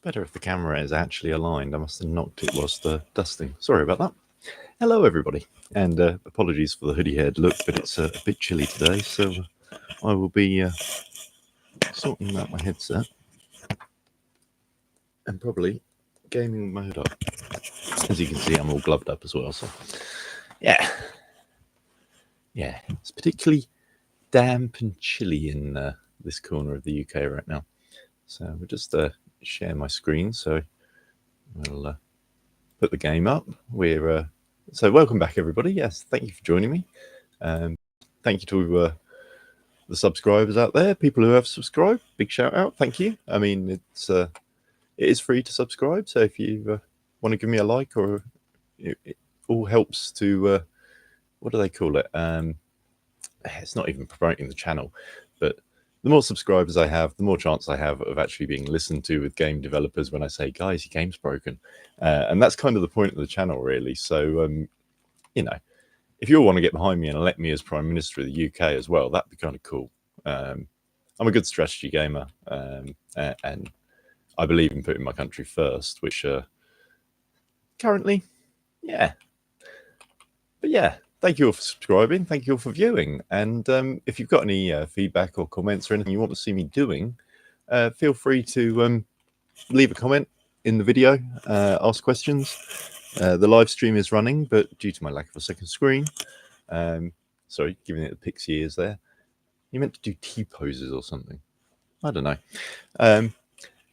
better if the camera is actually aligned. I must have knocked it whilst dusting. Sorry about that. Hello, everybody, and apologies for the hoodie-haired look, but it's a bit chilly today, so I will be sorting out my headset and probably gaming mode up. As you can see, I'm all gloved up as well, so yeah, it's particularly damp and chilly in this corner of the UK right now. So we'll just share my screen, so we'll put the game up. So welcome back, everybody. Yes, thank you for joining me. Thank you to the subscribers out there, people who have subscribed. Big shout out, thank you. I mean, it is free to subscribe, so if you want to give me a like, or it all helps to what do they call it? It's not even promoting the channel, but the more subscribers I have, the more chance I have of actually being listened to with game developers when I say, guys, your game's broken. And that's kind of the point of the channel, really. So, you know, if you all want to get behind me and elect me as Prime Minister of the UK as well, that'd be kind of cool. I'm a good strategy gamer, and I believe in putting my country first, which currently, yeah. But yeah, thank you all for subscribing. Thank you all for viewing. And if you've got any feedback or comments or anything you want to see me doing, feel free to leave a comment in the video, ask questions. The live stream is running, but due to my lack of a second screen, sorry, giving it the pixie ears there. You meant to do T-poses or something. I don't know.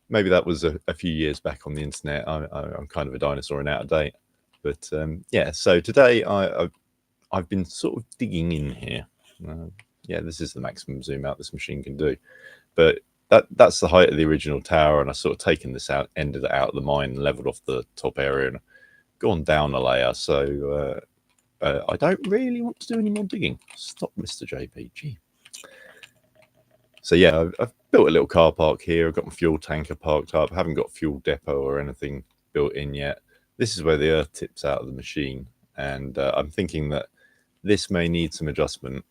Maybe that was a few years back on the internet. I'm kind of a dinosaur and out of date. But yeah, so today I've been sort of digging in here. Yeah, this is the maximum zoom out this machine can do. But that's the height of the original tower, and I've sort of taken this out, ended it out of the mine, leveled off the top area, and gone down a layer. So I don't really want to do any more digging. Stop, Mr. JPG. So yeah, I've built a little car park here. I've got my fuel tanker parked up. I haven't got a fuel depot or anything built in yet. This is where the earth tips out of the machine, and I'm thinking that this may need some adjustment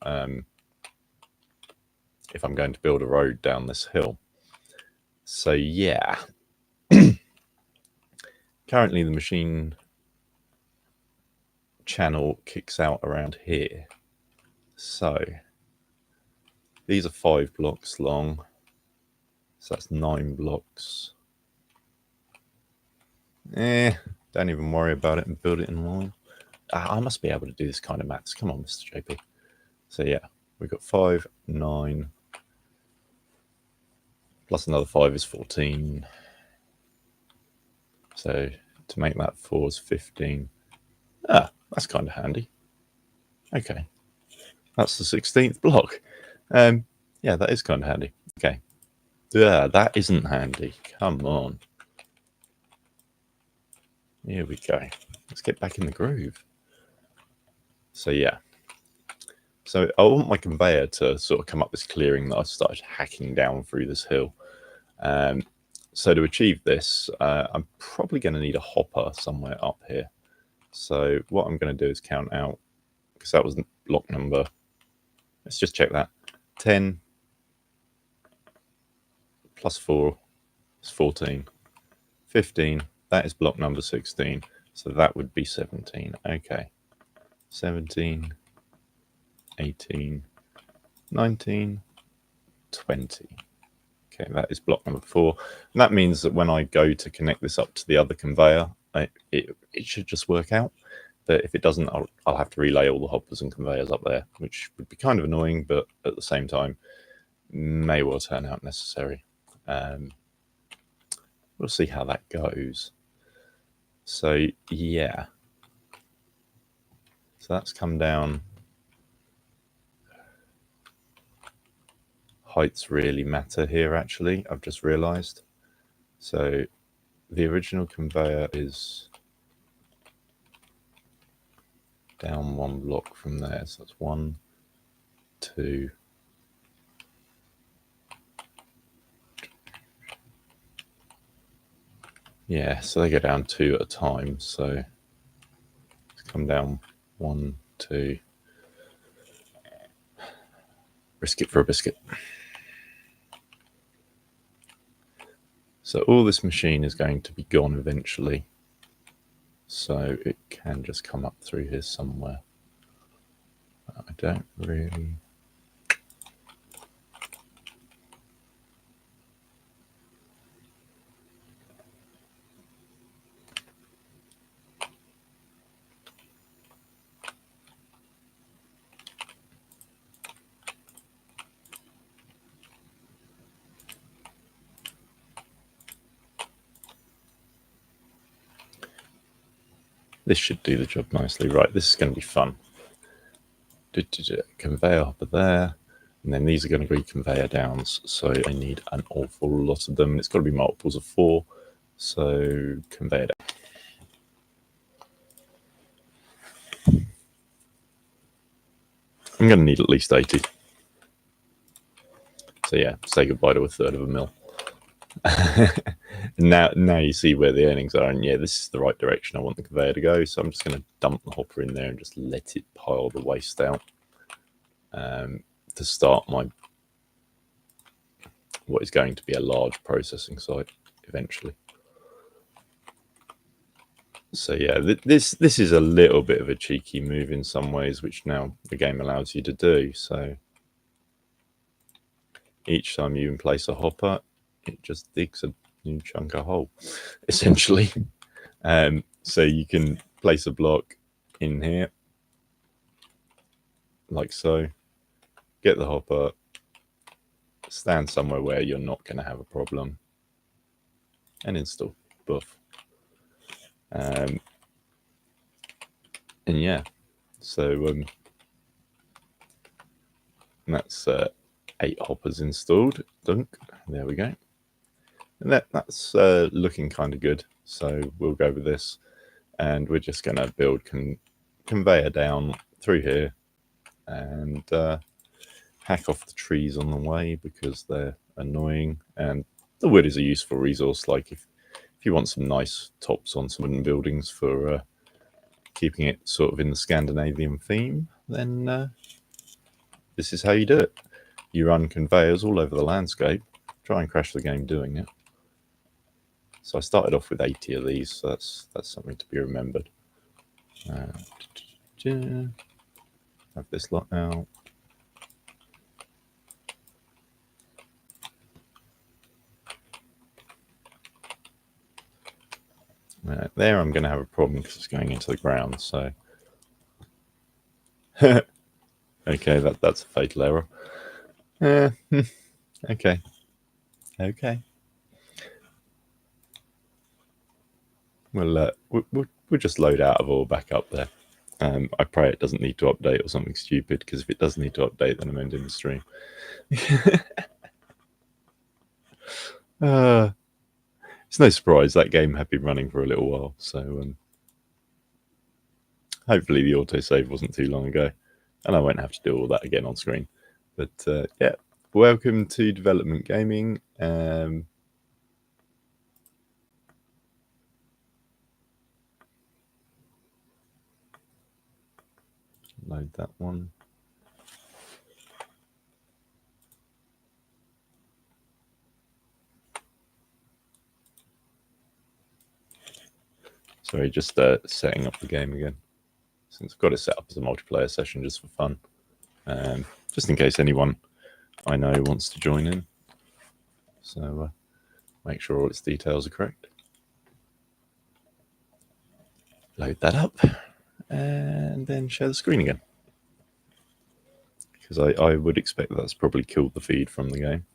if I'm going to build a road down this hill. So yeah, currently the machine channel kicks out around here. So these are 5 blocks long, so that's 9 blocks. Don't even worry about it and build it in line. I must be able to do this kind of maths. Come on, Mr. JP. So yeah, we've got 5, 9, plus another 5 is 14. So to make that 4 is 15. That's kind of handy. Okay, that's the 16th block. Yeah, that is kind of handy. Okay, yeah, that isn't handy. Come on. Here we go. Let's get back in the groove. So yeah, so I want my conveyor to sort of come up this clearing that I've started hacking down through this hill. So to achieve this, I'm probably going to need a hopper somewhere up here. So what I'm going to do is count out, because that was block number, let's just check that, 10 plus 4 is 14, 15, that is block number 16, so that would be 17. Okay, 17, 18, 19, 20. Okay, that is block number 4. And that means that when I go to connect this up to the other conveyor, it should just work out. But if it doesn't, I'll have to relay all the hoppers and conveyors up there, which would be kind of annoying, but at the same time, may well turn out necessary. We'll see how that goes. So yeah, so that's come down. Heights really matter here, actually, I've just realized. So the original conveyor is down 1 block from there, so that's 1, 2, yeah, so they go down 2 at a time. So let's come down 1, 2, risk it for a biscuit. So all this machine is going to be gone eventually. So it can just come up through here somewhere. I don't really... This should do the job nicely. Right, this is going to be fun. Conveyor hopper there. And then these are going to be conveyor downs. So I need an awful lot of them. It's got to be multiples of 4. So conveyor down. I'm going to need at least 80. So yeah, say goodbye to a third of a mil. now you see where the earnings are, and yeah, this is the right direction I want the conveyor to go. So I'm just going to dump the hopper in there and just let it pile the waste out to start what is going to be a large processing site eventually. So yeah, this is a little bit of a cheeky move in some ways, which now the game allows you to do. So each time you place a hopper, it just digs a new chunk of hole, essentially. So you can place a block in here, like so, get the hopper, stand somewhere where you're not going to have a problem, and install. Buff. And yeah, so that's 8 hoppers installed. Dunk. There we go. And that's looking kind of good. So we'll go with this, and we're just going to build conveyor down through here, and hack off the trees on the way because they're annoying. And the wood is a useful resource. Like if you want some nice tops on some wooden buildings for keeping it sort of in the Scandinavian theme, then this is how you do it. You run conveyors all over the landscape. Try and crash the game doing it. So I started off with 80 of these, so that's something to be remembered. Have this lot out. There I'm going to have a problem because it's going into the ground, so... Okay, that's a fatal error. Okay. We'll just load out of ore back up there. I pray it doesn't need to update or something stupid, because if it does need to update, then I'm ending the stream. It's no surprise that game had been running for a little while, so hopefully the autosave wasn't too long ago, and I won't have to do all that again on screen. But yeah, welcome to Development Gaming. Load that one. Sorry, just setting up the game again, since I've got it set up as a multiplayer session just for fun, just in case anyone I know wants to join in. So make sure all its details are correct. Load that up, and then share the screen again, because I would expect that's probably killed the feed from the game.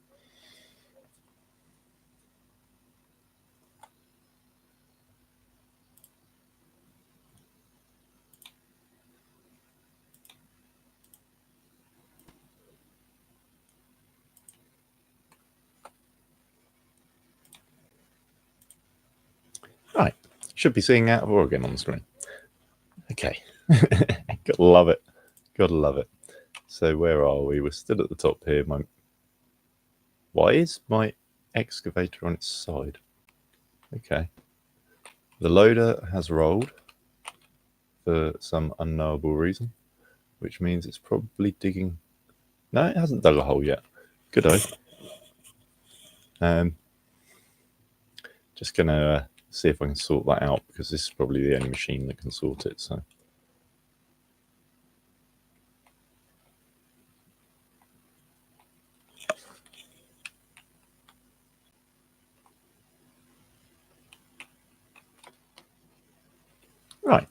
Right, should be seeing Out of Ore again on the screen. Okay, gotta love it, gotta love it. So where are we? We're still at the top here. Why is my excavator on its side? Okay, the loader has rolled for some unknowable reason, which means it's probably digging. No, it hasn't dug a hole yet. Good-o. Just going to see if I can sort that out, because this is probably the only machine that can sort it. So right.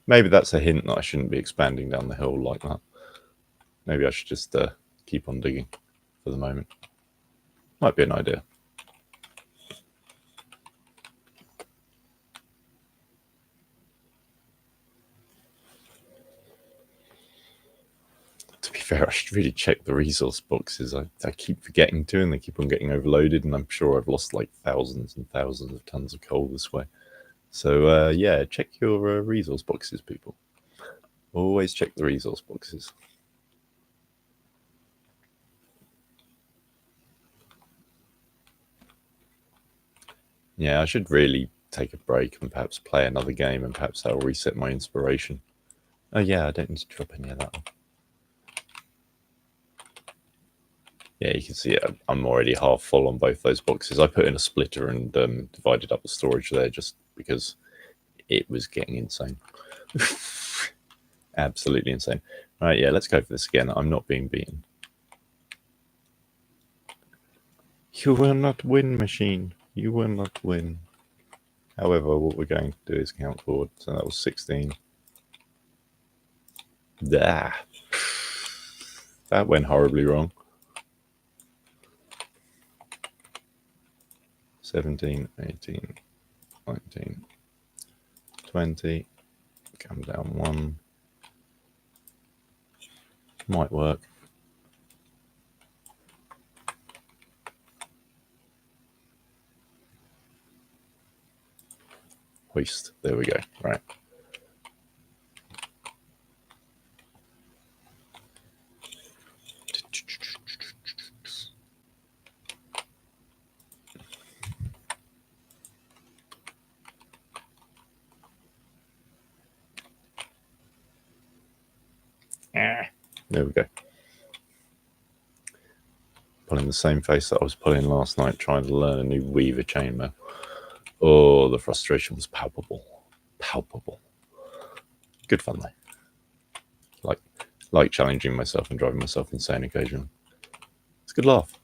Maybe that's a hint that I shouldn't be expanding down the hill like that. Maybe I should just keep on digging for the moment. Might be an idea. To be fair, I should really check the resource boxes. I keep forgetting to, and they keep on getting overloaded, and I'm sure I've lost like thousands and thousands of tons of coal this way. So yeah, check your resource boxes, people. Always check the resource boxes. Yeah, I should really take a break and perhaps play another game, and perhaps that'll reset my inspiration. Oh yeah, I don't need to drop any of that one. Yeah, you can see it. I'm already half full on both those boxes. I put in a splitter and divided up the storage there just because it was getting insane. Absolutely insane. Right, yeah, let's go for this again. I'm not being beaten. You will not win, machine. You will not win. However, what we're going to do is count forward. So that was 16. Ah, that went horribly wrong. 17, 18, 19, 20. Come down 1. Might work. Hoist. There we go. Right. There we go. Pulling the same face that I was pulling last night, trying to learn a new weaver chainmail. Oh, the frustration was palpable. Palpable. Good fun though. Like challenging myself and driving myself insane occasionally. It's a good laugh.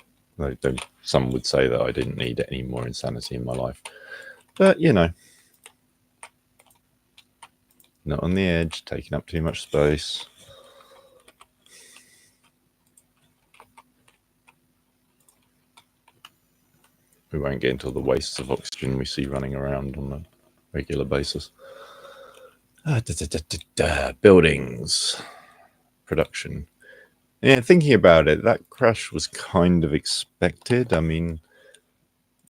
Some would say that I didn't need any more insanity in my life. But, you know, not on the edge, taking up too much space. We won't get into all the wastes of oxygen we see running around on a regular basis. Buildings. Production. Yeah, thinking about it, that crash was kind of expected. I mean,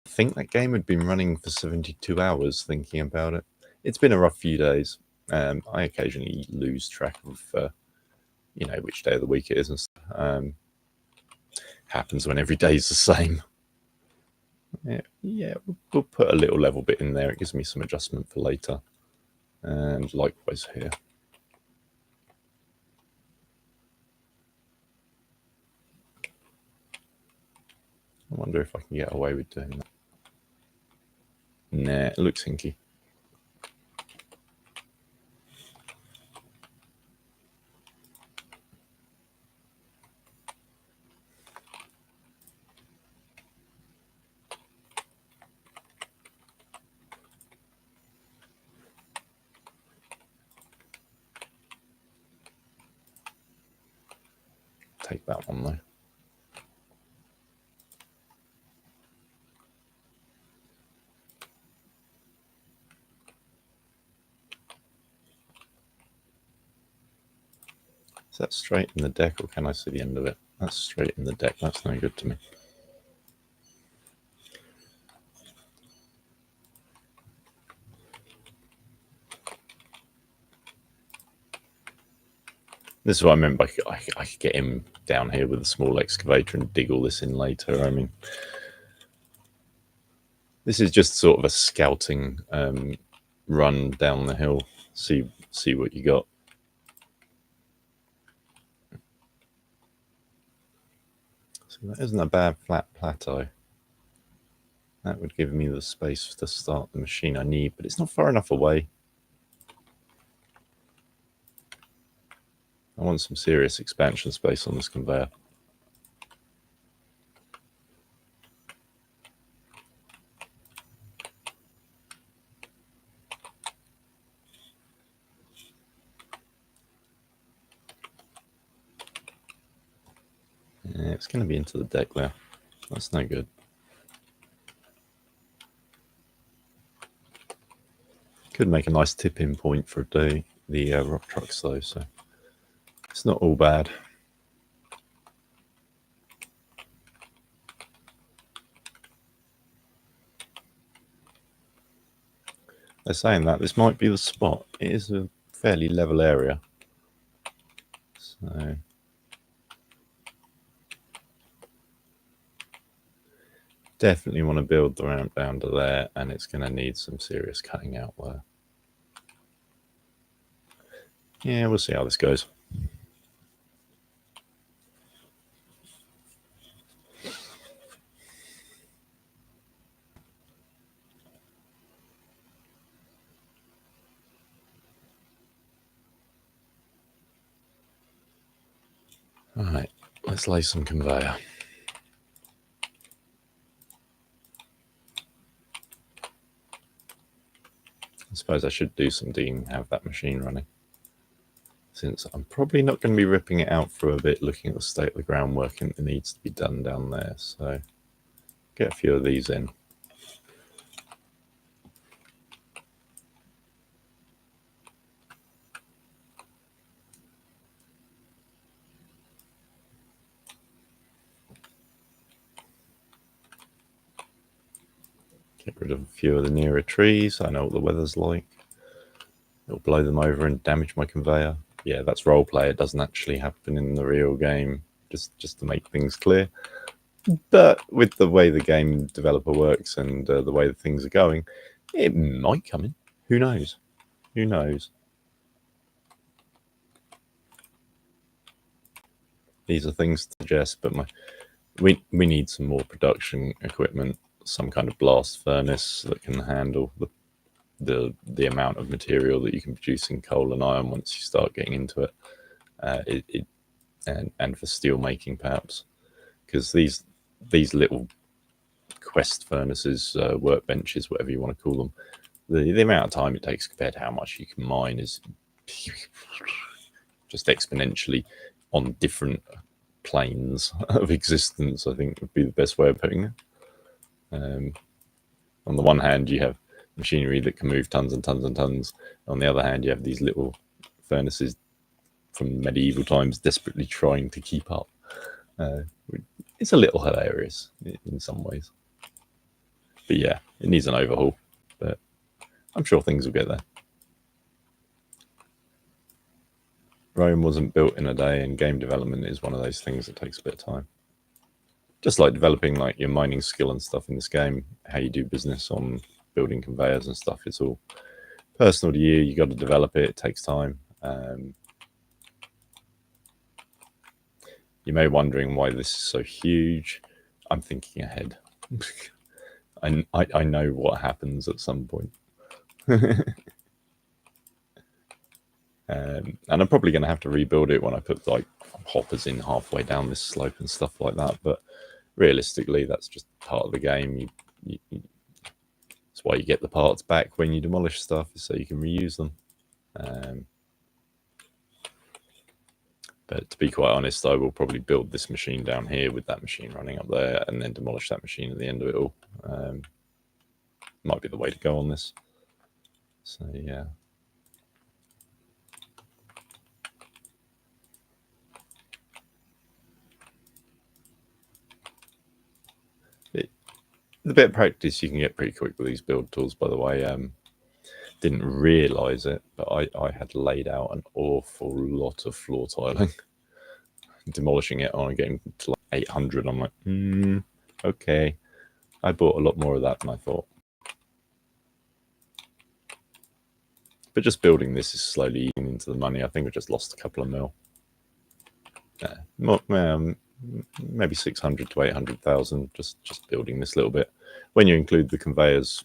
I think that game had been running for 72 hours, thinking about it. It's been a rough few days. I occasionally lose track of, which day of the week it is and stuff. Happens when every day is the same. Yeah, we'll put a little level bit in there. It gives me some adjustment for later. And likewise here. I wonder if I can get away with doing that. Nah, it looks hinky. Take that one though. Is that straight in the deck, or can I see the end of it? That's straight in the deck. That's no good to me. This is what I meant by I could get him down here with a small excavator and dig all this in later. I mean, this is just sort of a scouting run down the hill. See what you got. So that isn't a bad flat plateau. That would give me the space to start the machine I need, but it's not far enough away. I want some serious expansion space on this conveyor. Yeah, it's going to be into the deck there. That's no good. Could make a nice tipping point for the rock trucks though, so it's not all bad. They're saying that this might be the spot. It is a fairly level area. So definitely want to build the ramp down to there, and it's going to need some serious cutting out there. Yeah, we'll see how this goes. All right, let's lay some conveyor. I suppose I should do some digging, have that machine running, since I'm probably not going to be ripping it out for a bit, looking at the state of the groundwork and it needs to be done down there. So get a few of these in. Get rid of a few of the nearer trees. I know what the weather's like. It'll blow them over and damage my conveyor. Yeah, that's roleplay. It doesn't actually happen in the real game, just to make things clear. But with the way the game developer works and the way that things are going, it might come in. Who knows? Who knows? These are things to suggest, but we need some more production equipment, some kind of blast furnace that can handle the amount of material that you can produce in coal and iron once you start getting into it, and for steel making perhaps, because these little quest furnaces, workbenches, whatever you want to call them, the amount of time it takes compared to how much you can mine is just exponentially on different planes of existence, I think would be the best way of putting it. On the one hand, you have machinery that can move tons and tons and tons. On the other hand, you have these little furnaces from medieval times desperately trying to keep up. It's a little hilarious in some ways. But yeah, it needs an overhaul. But I'm sure things will get there. Rome wasn't built in a day, and game development is one of those things that takes a bit of time. Just like developing like your mining skill and stuff in this game, how you do business on building conveyors and stuff, it's all personal to you. You got to develop it. It takes time. You may be wondering why this is so huge. I'm thinking ahead. I know what happens at some point. And I'm probably going to have to rebuild it when I put like hoppers in halfway down this slope and stuff like that. But realistically, that's just part of the game. That's why you get the parts back when you demolish stuff, is so you can reuse them. But to be quite honest, I will probably build this machine down here with that machine running up there, and then demolish that machine at the end of it all. Might be the way to go on this. So yeah. The bit of practice you can get pretty quick with these build tools, by the way. Didn't realise it, but I had laid out an awful lot of floor tiling. Demolishing it on getting to like 800, I'm like, okay. I bought a lot more of that than I thought. But just building this is slowly eating into the money. I think we just lost a couple of mil. maybe 600 to 800,000 just building this little bit. When you include the conveyors,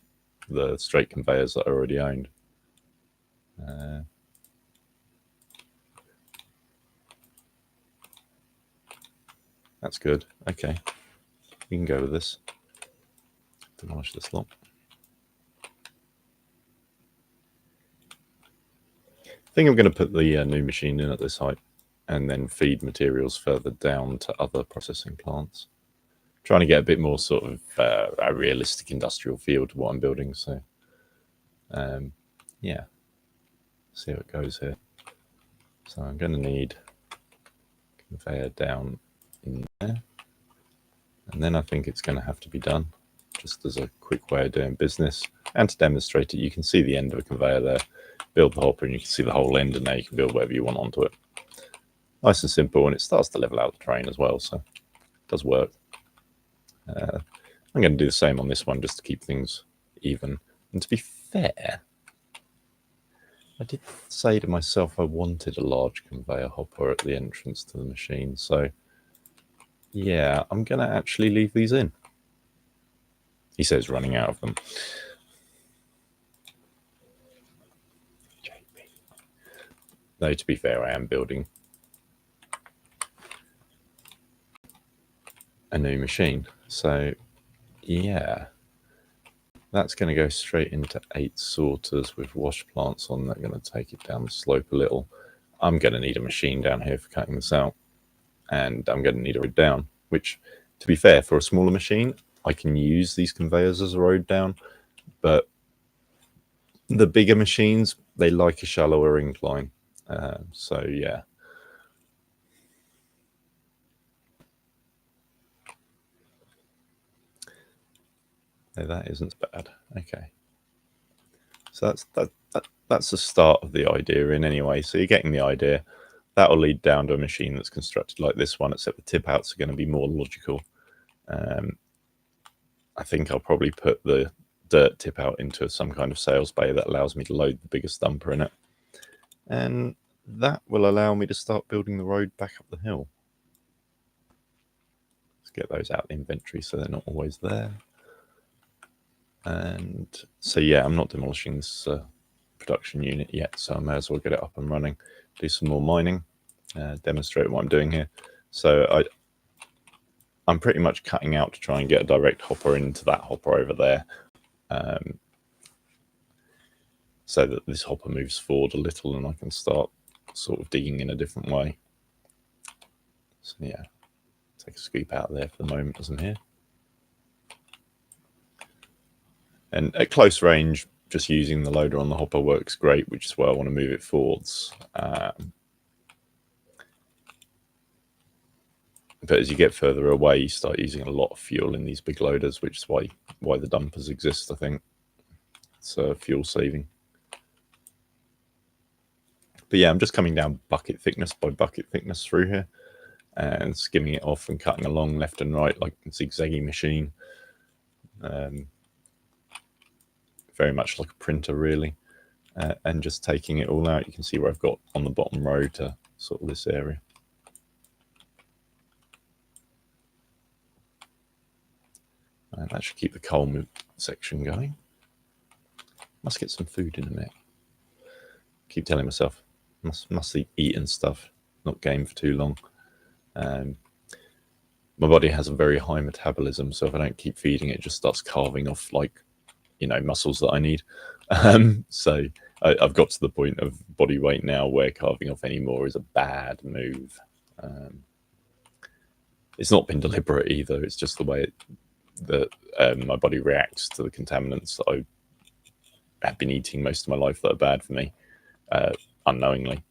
the straight conveyors that I already owned. That's good. Okay, we can go with this. Demolish this lot. I think I'm going to put the new machine in at this height and then feed materials further down to other processing plants. Trying to get a bit more sort of a realistic industrial feel to what I'm building. So, yeah, see how it goes here. So I'm going to need conveyor down in there. And then I think it's going to have to be done just as a quick way of doing business. And to demonstrate it, you can see the end of a conveyor there. Build the hopper and you can see the whole end, and now you can build whatever you want onto it. Nice and simple, and it starts to level out the train as well, so it does work. I'm going to do the same on this one just to keep things even. And to be fair, I did say to myself I wanted a large conveyor hopper at the entrance to the machine, so yeah, I'm going to actually leave these in. He says running out of them. Though, to be fair, I am building a new machine. So, yeah, that's going to go straight into 8 sorters with wash plants on. They're going to take it down the slope a little. I'm going to need a machine down here for cutting this out. And I'm going to need a road down, which, to be fair, for a smaller machine, I can use these conveyors as a road down. But the bigger machines, they like a shallower incline. So, yeah. No, that isn't bad. Okay. So that's the start of the idea in anyway. So you're getting the idea. That will lead down to a machine that's constructed like this one, except the tip outs are going to be more logical. I think I'll probably put the dirt tip out into some kind of sales bay that allows me to load the biggest dumper in it. And that will allow me to start building the road back up the hill. Let's get those out of the inventory so they're not always there. And so, yeah, I'm not demolishing this production unit yet, so I may as well get it up and running, do some more mining, demonstrate what I'm doing here. So I'm pretty much cutting out to try and get a direct hopper into that hopper over there, so that this hopper moves forward a little and I can start sort of digging in a different way. So, yeah, take a scoop out of there for the moment as I'm here. And at close range, just using the loader on the hopper works great, which is why I want to move it forwards. But as you get further away, you start using a lot of fuel in these big loaders, which is why the dumpers exist, I think. It's fuel saving. But yeah, I'm just coming down bucket thickness by bucket thickness through here and skimming it off and cutting along left and right like a zigzaggy machine. Very much like a printer, really. And just taking it all out. You can see where I've got on the bottom row to sort of this area. And that should keep the coal section going. Must get some food in a minute. Keep telling myself, must eat eating stuff, not game for too long. My body has a very high metabolism, so if I don't keep feeding it, it just starts carving off, like, you know, muscles that I need. So I've got to the point of body weight now where carving off any more is a bad move. It's not been deliberate either. It's just the way that my body reacts to the contaminants that I have been eating most of my life that are bad for me, unknowingly.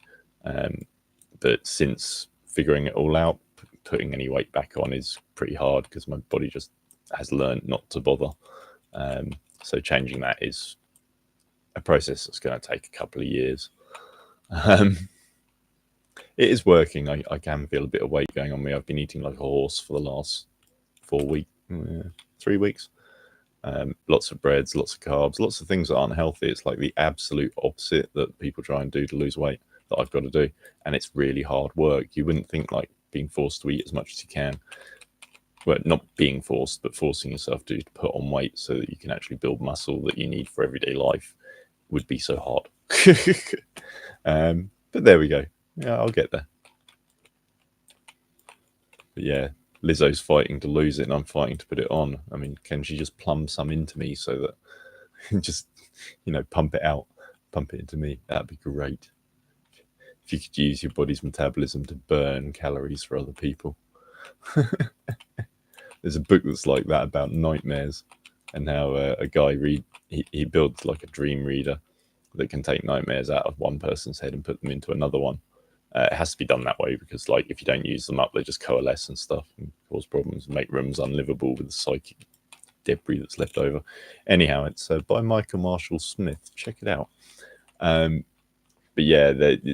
But since figuring it all out, putting any weight back on is pretty hard because my body just has learned not to bother. So changing that is a process that's going to take a couple of years. It is working. I can feel a bit of weight going on me. I've been eating like a horse for the last 3 weeks. Lots of breads, lots of carbs, lots of things that aren't healthy. It's like the absolute opposite that people try and do to lose weight that I've got to do. And it's really hard work. You wouldn't think like being forced to eat as much as you can. Well, not being forced, but forcing yourself to put on weight so that you can actually build muscle that you need for everyday life would be so hard. But there we go. Yeah, I'll get there. But yeah, Lizzo's fighting to lose it and I'm fighting to put it on. I mean, can she just plumb some into me so that just, pump it out, pump it into me? That'd be great. If you could use your body's metabolism to burn calories for other people. There's a book that's like that about nightmares and how a guy he builds like a dream reader that can take nightmares out of one person's head and put them into another one. It has to be done that way because, like, if you don't use them up, they just coalesce and stuff and cause problems and make rooms unlivable with the psychic debris that's left over. Anyhow, it's by Michael Marshall Smith. Check it out. But yeah,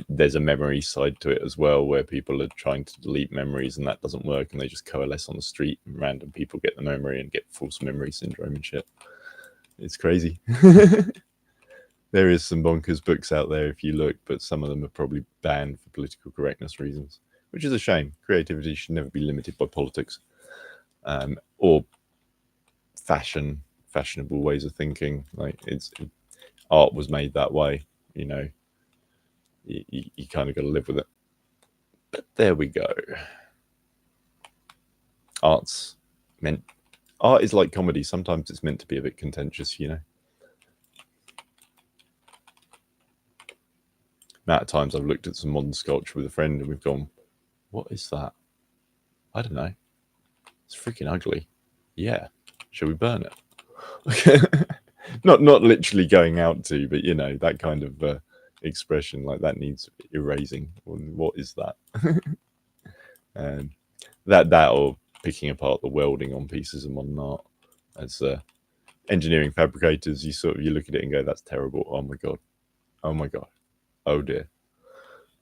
there's a memory side to it as well, where people are trying to delete memories and that doesn't work, and they just coalesce on the street, and random people get the memory and get false memory syndrome and shit. It's crazy. There is some bonkers books out there if you look, but some of them are probably banned for political correctness reasons, which is a shame. Creativity should never be limited by politics or fashionable ways of thinking. Like art was made that way, you kind of got to live with it. But there we go. Art is like comedy. Sometimes it's meant to be a bit contentious, Amount of times I've looked at some modern sculpture with a friend and we've gone, what is that? I don't know. It's freaking ugly. Yeah. Shall we burn it? not literally going out to, but that kind of expression, like that needs erasing. What is that? That or picking apart the welding on pieces of modern art. As engineering fabricators, you look at it and go, that's terrible. Oh my god. Oh dear.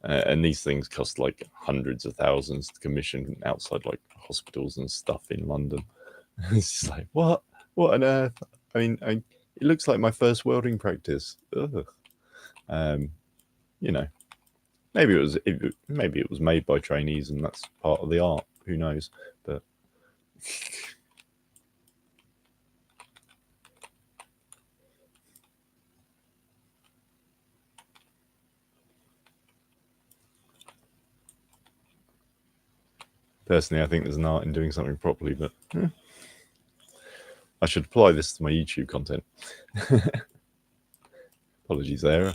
And these things cost like hundreds of thousands to commission outside like hospitals and stuff in London. It's just like, what on earth? I mean, it looks like my first welding practice. Ugh. Maybe it was made by trainees and that's part of the art. Who knows? But personally, I think there's an art in doing something properly, but I should apply this to my YouTube content. Apologies there.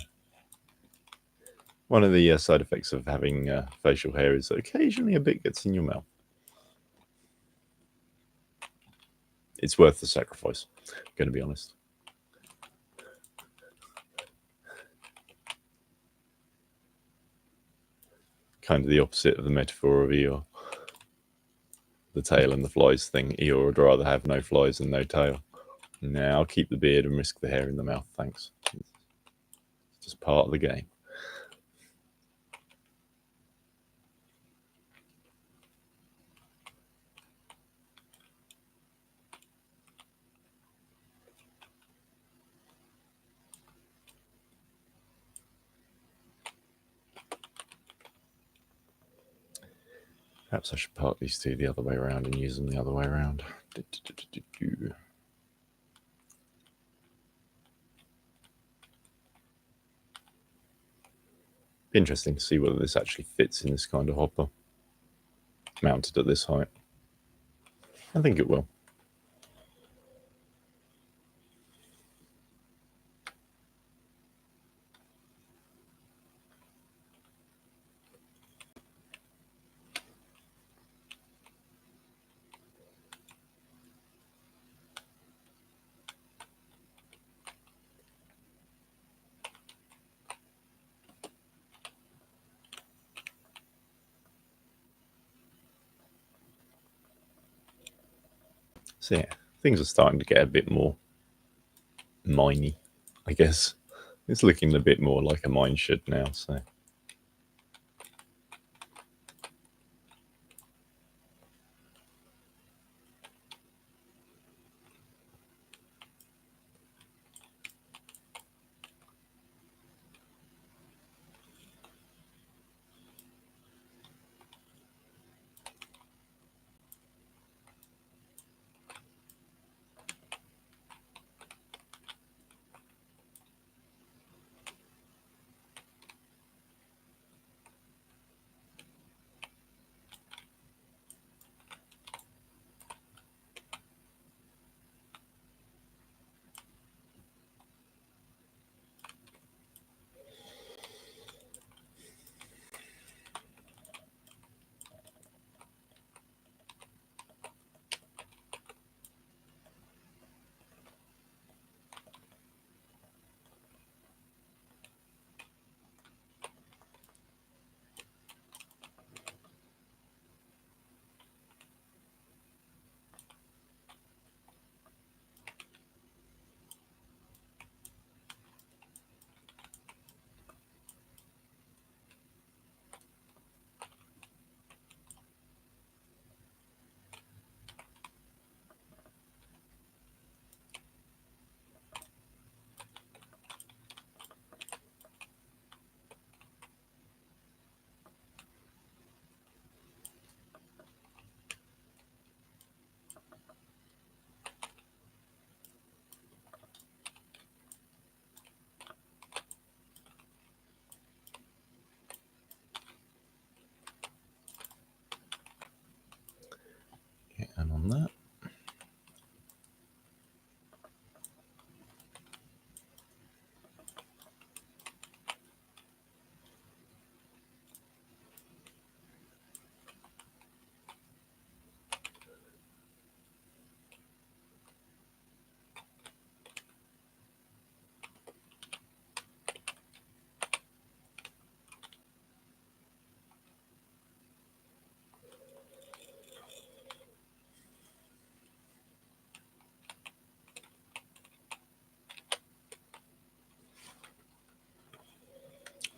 One of the side effects of having facial hair is that occasionally a bit gets in your mouth. It's worth the sacrifice, I'm going to be honest. Kind of the opposite of the metaphor of Eeyore. The tail and the flies thing. Eeyore would rather have no flies and no tail. Nah, I'll keep the beard and risk the hair in the mouth, thanks. It's just part of the game. Perhaps I should park these two the other way around and use them the other way around. Interesting to see whether this actually fits in this kind of hopper. Mounted at this height. I think it will. So yeah, things are starting to get a bit more miney, I guess. It's looking a bit more like a mine should now, so.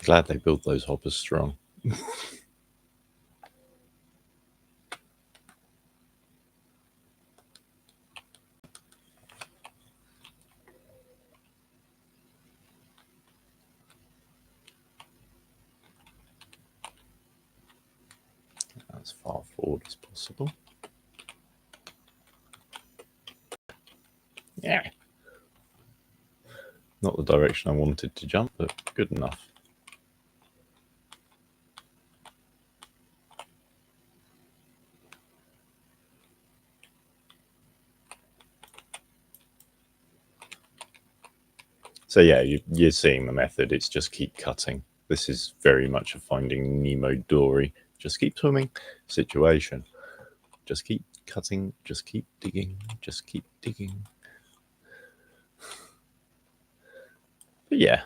glad they built those hoppers strong. As far forward as possible. Yeah. Not the direction I wanted to jump, but good enough. So yeah, you're seeing the method. It's just keep cutting. This is very much a Finding Nemo Dory. Just keep swimming situation. Just keep cutting. Just keep digging. Just keep digging. But yeah.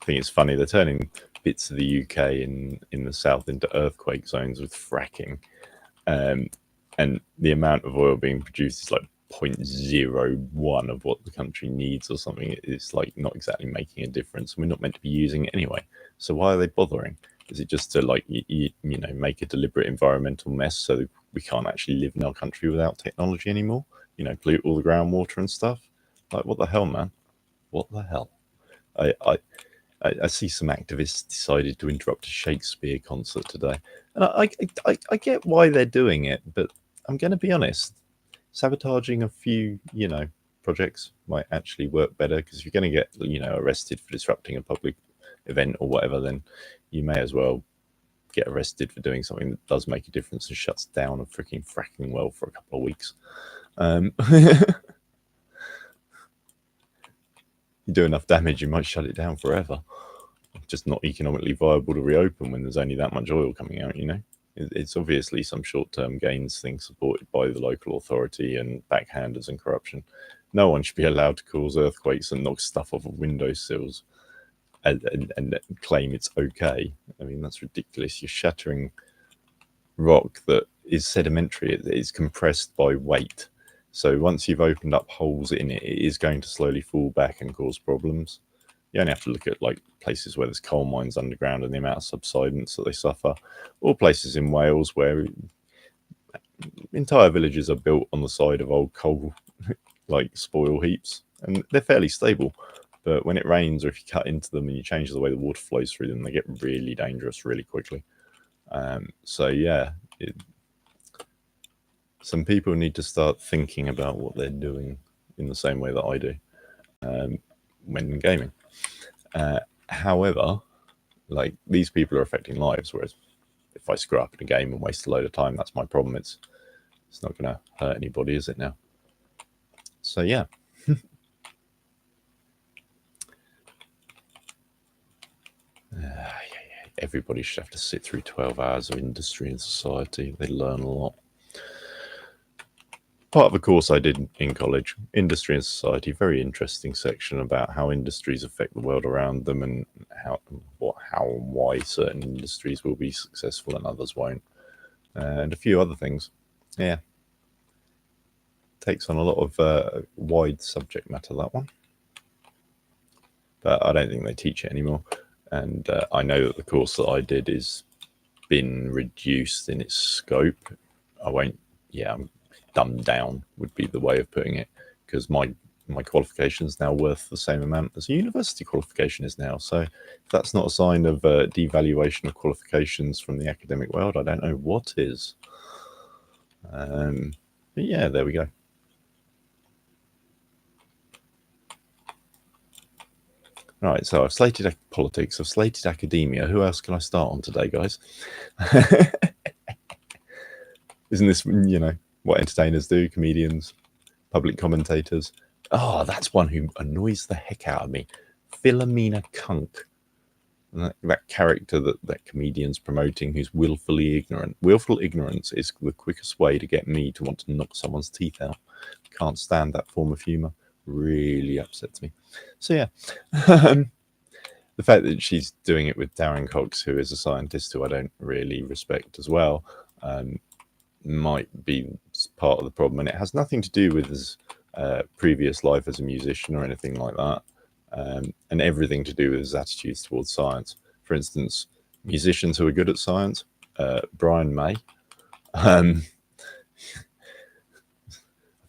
I think it's funny. They're turning bits of the UK in the south into earthquake zones with fracking. And the amount of oil being produced is like 0.01 of what the country needs or something. It's like not exactly making a difference. We're not meant to be using it anyway. So why are they bothering? Is it just to like, you know, make a deliberate environmental mess so that we can't actually live in our country without technology anymore? You know, pollute all the groundwater and stuff? Like, what the hell, man? What the hell? I see some activists decided to interrupt a Shakespeare concert today. And I get why they're doing it, but I'm going to be honest. Sabotaging a few, you know, projects might actually work better, because if you're going to get, you know, arrested for disrupting a public event or whatever, then you may as well get arrested for doing something that does make a difference and shuts down a freaking fracking well for a couple of weeks. You do enough damage, you might shut it down forever. It's just not economically viable to reopen when there's only that much oil coming out, you know? It's obviously some short-term gains thing supported by the local authority and backhanders and corruption. No one should be allowed to cause earthquakes and knock stuff off of windowsills and claim it's okay. I mean, that's ridiculous. You're shattering rock that is sedimentary. It is compressed by weight. So once you've opened up holes in it, it is going to slowly fall back and cause problems. You only have to look at like places where there's coal mines underground and the amount of subsidence that they suffer, or places in Wales where entire villages are built on the side of old coal like spoil heaps, and they're fairly stable. But when it rains, or if you cut into them and you change the way the water flows through them, they get really dangerous really quickly. So yeah, some people need to start thinking about what they're doing in the same way that I do when gaming. However, like, these people are affecting lives, whereas if I screw up in a game and waste a load of time, that's my problem. It's not going to hurt anybody, is it now? So yeah. Everybody should have to sit through 12 hours of industry and society. They learn a lot. Part of a course I did in college, industry and society, very interesting section about how industries affect the world around them, and how and why certain industries will be successful and others won't, and a few other things. Yeah, takes on a lot of wide subject matter, that one, but I don't think they teach it anymore. And I know that the course that I did is been reduced in its scope. I'm dumbed down would be the way of putting it, because my qualification is now worth the same amount as a university qualification is now. So if that's not a sign of devaluation of qualifications from the academic world, I don't know what is. But yeah, there we go. Right, so I've slated politics, I've slated academia. Who else can I start on today, guys? Isn't this, you know, what entertainers do? Comedians, public commentators. Oh, that's one who annoys the heck out of me. Philomena Kunk. That character that comedian's promoting, who's willfully ignorant. Willful ignorance is the quickest way to get me to want to knock someone's teeth out. Can't stand that form of humour. Really upsets me. So yeah, the fact that she's doing it with Darren Cox, who is a scientist who I don't really respect as well, might be part of the problem, and it has nothing to do with his previous life as a musician or anything like that. and everything to do with his attitudes towards science. For instance, musicians who are good at science, Brian May. I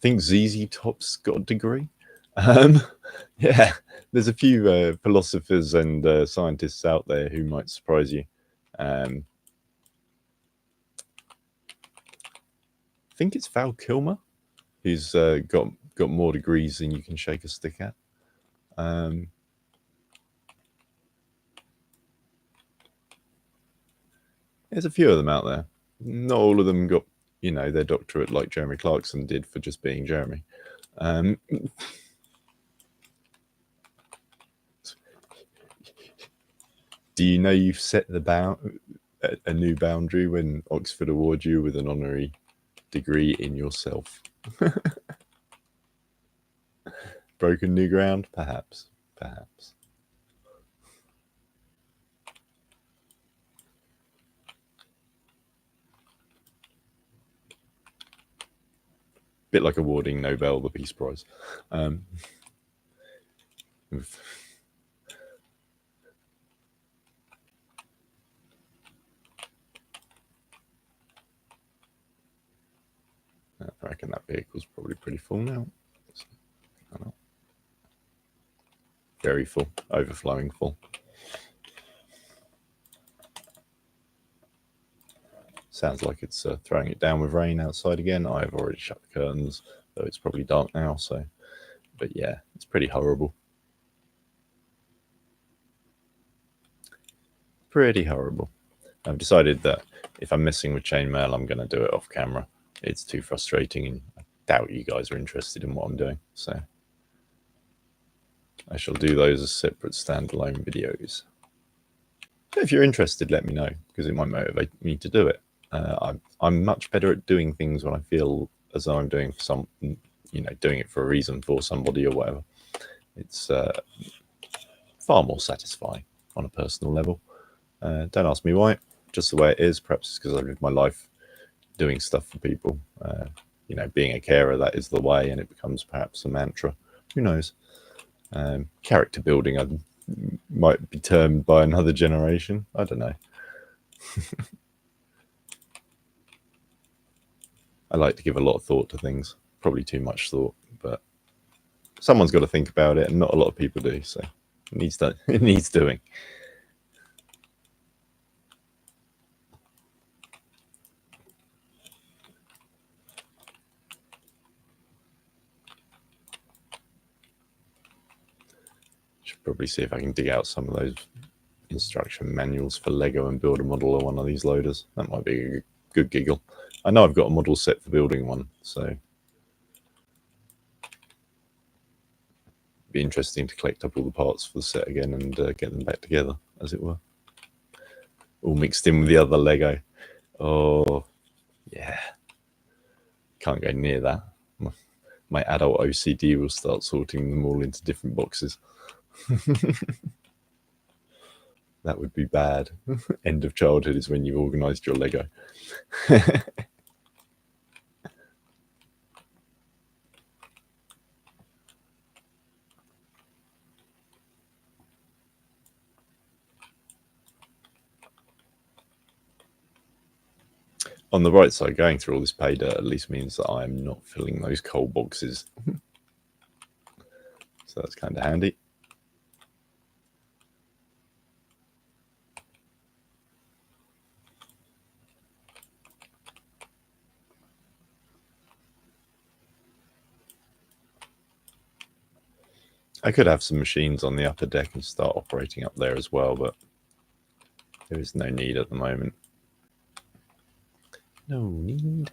think ZZ Top's got a degree. Yeah, there's a few philosophers and scientists out there who might surprise you. I think it's Val Kilmer who's got more degrees than you can shake a stick at. There's a few of them out there. Not all of them got, their doctorate like Jeremy Clarkson did for just being Jeremy. Do you know you've set a new boundary when Oxford award you with an honorary degree in yourself? Broken new ground? Perhaps. Bit like awarding Nobel the Peace Prize. I reckon that vehicle's probably pretty full now. Very full, overflowing full. Sounds like it's throwing it down with rain outside again. I've already shut the curtains, though it's probably dark now. So, but yeah, it's pretty horrible. Pretty horrible. I've decided that if I'm messing with chainmail, I'm going to do it off camera. It's too frustrating, and I doubt you guys are interested in what I'm doing. So I shall do those as separate standalone videos. If you're interested, let me know, because it might motivate me to do it. I'm much better at doing things when I feel as though I'm doing for doing it for a reason for somebody or whatever. It's far more satisfying on a personal level. Don't ask me why, just the way it is. Perhaps it's because I live my life doing stuff for people. Being a carer, that is the way, and it becomes perhaps a mantra. Who knows? Character building might be termed by another generation. I don't know. I like to give a lot of thought to things, probably too much thought, but someone's got to think about it, and not a lot of people do, so it needs doing. Should probably see if I can dig out some of those instruction manuals for Lego and build a model of one of these loaders. That might be a good giggle. I know I've got a model set for building one, so be interesting to collect up all the parts for the set again and get them back together, as it were. All mixed in with the other Lego. Oh, yeah. Can't go near that. My adult OCD will start sorting them all into different boxes. That would be bad. End of childhood is when you've organised your Lego. On the right side, going through all this pay dirt at least means that I'm not filling those coal boxes. So that's kind of handy. I could have some machines on the upper deck and start operating up there as well, but there is no need at the moment. No need.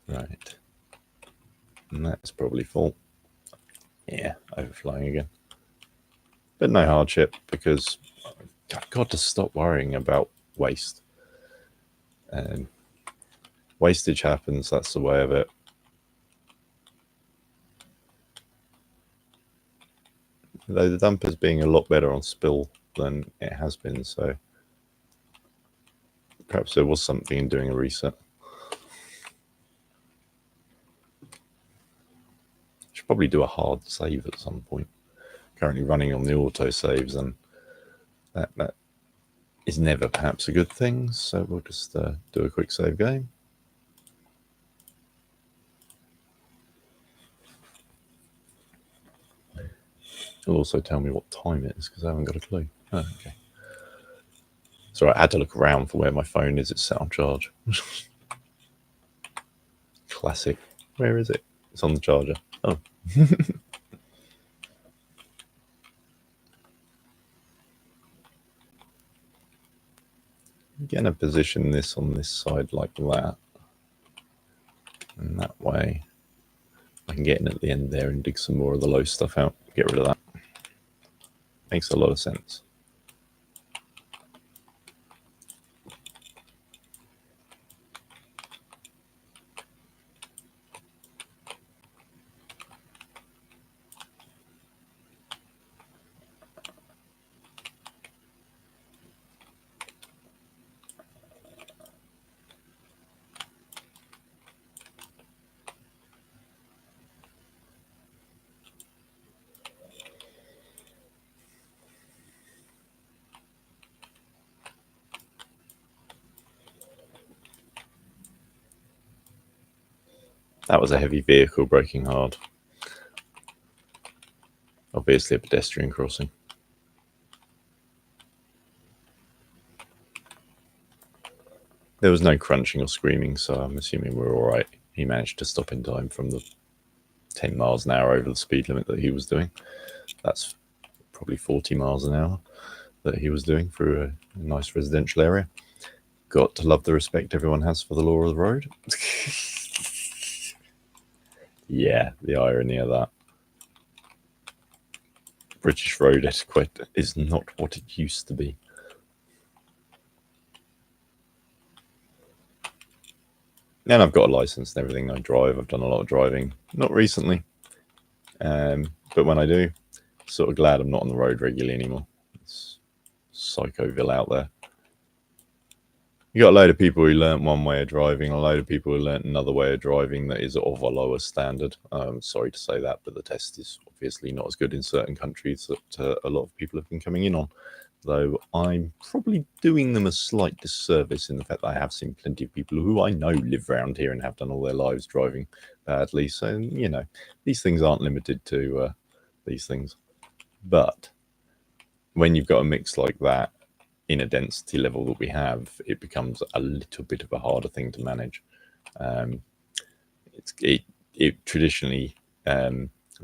Right. And that's probably full. Yeah, overflowing again. But no hardship, because I've got to stop worrying about waste. And wastage happens, that's the way of it. Though the dumper's being a lot better on spill than it has been, so perhaps there was something in doing a reset. should probably do a hard save at some point. Currently running on the auto saves, and that is never perhaps a good thing. So we'll just do a quick save game. It'll also tell me what time it is because I haven't got a clue. Oh, okay. So I had to look around for where my phone is. It's set on charge. Classic. Where is it? It's on the charger. Oh. I'm going to position this on this side like that. And that way I can get in at the end there and dig some more of the low stuff out. Get rid of that. Makes a lot of sense. That was a heavy vehicle braking hard. Obviously a pedestrian crossing. There was no crunching or screaming, so I'm assuming we're all right. He managed to stop in time from the 10 miles an hour over the speed limit that he was doing. That's probably 40 miles an hour that he was doing through a nice residential area. Got to love the respect everyone has for the law of the road. Yeah, the irony of that. British road etiquette is not what it used to be. And I've got a license and everything. I drive. I've done a lot of driving. Not recently. But when I do, sort of glad I'm not on the road regularly anymore. It's Psychoville out there. You got a load of people who learnt one way of driving, a load of people who learnt another way of driving that is of a lower standard. Sorry to say that, but the test is obviously not as good in certain countries that a lot of people have been coming in on. Though I'm probably doing them a slight disservice in the fact that I have seen plenty of people who I know live around here and have done all their lives driving badly. So, you know, these things aren't limited to these things. But when you've got a mix like that, in a density level that we have, it becomes a little bit of a harder thing to manage. It traditionally,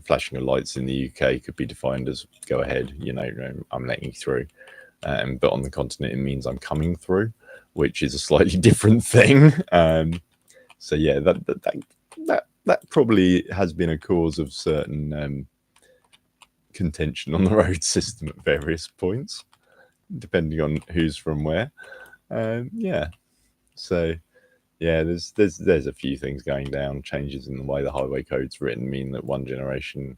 flashing of lights in the UK could be defined as go ahead, you know, I'm letting you through. But on the continent, it means I'm coming through, which is a slightly different thing. So yeah, that probably has been a cause of certain contention on the road system at various points, depending on who's from where. Yeah, so yeah, there's a few things going down. Changes in the way the highway code's written mean that one generation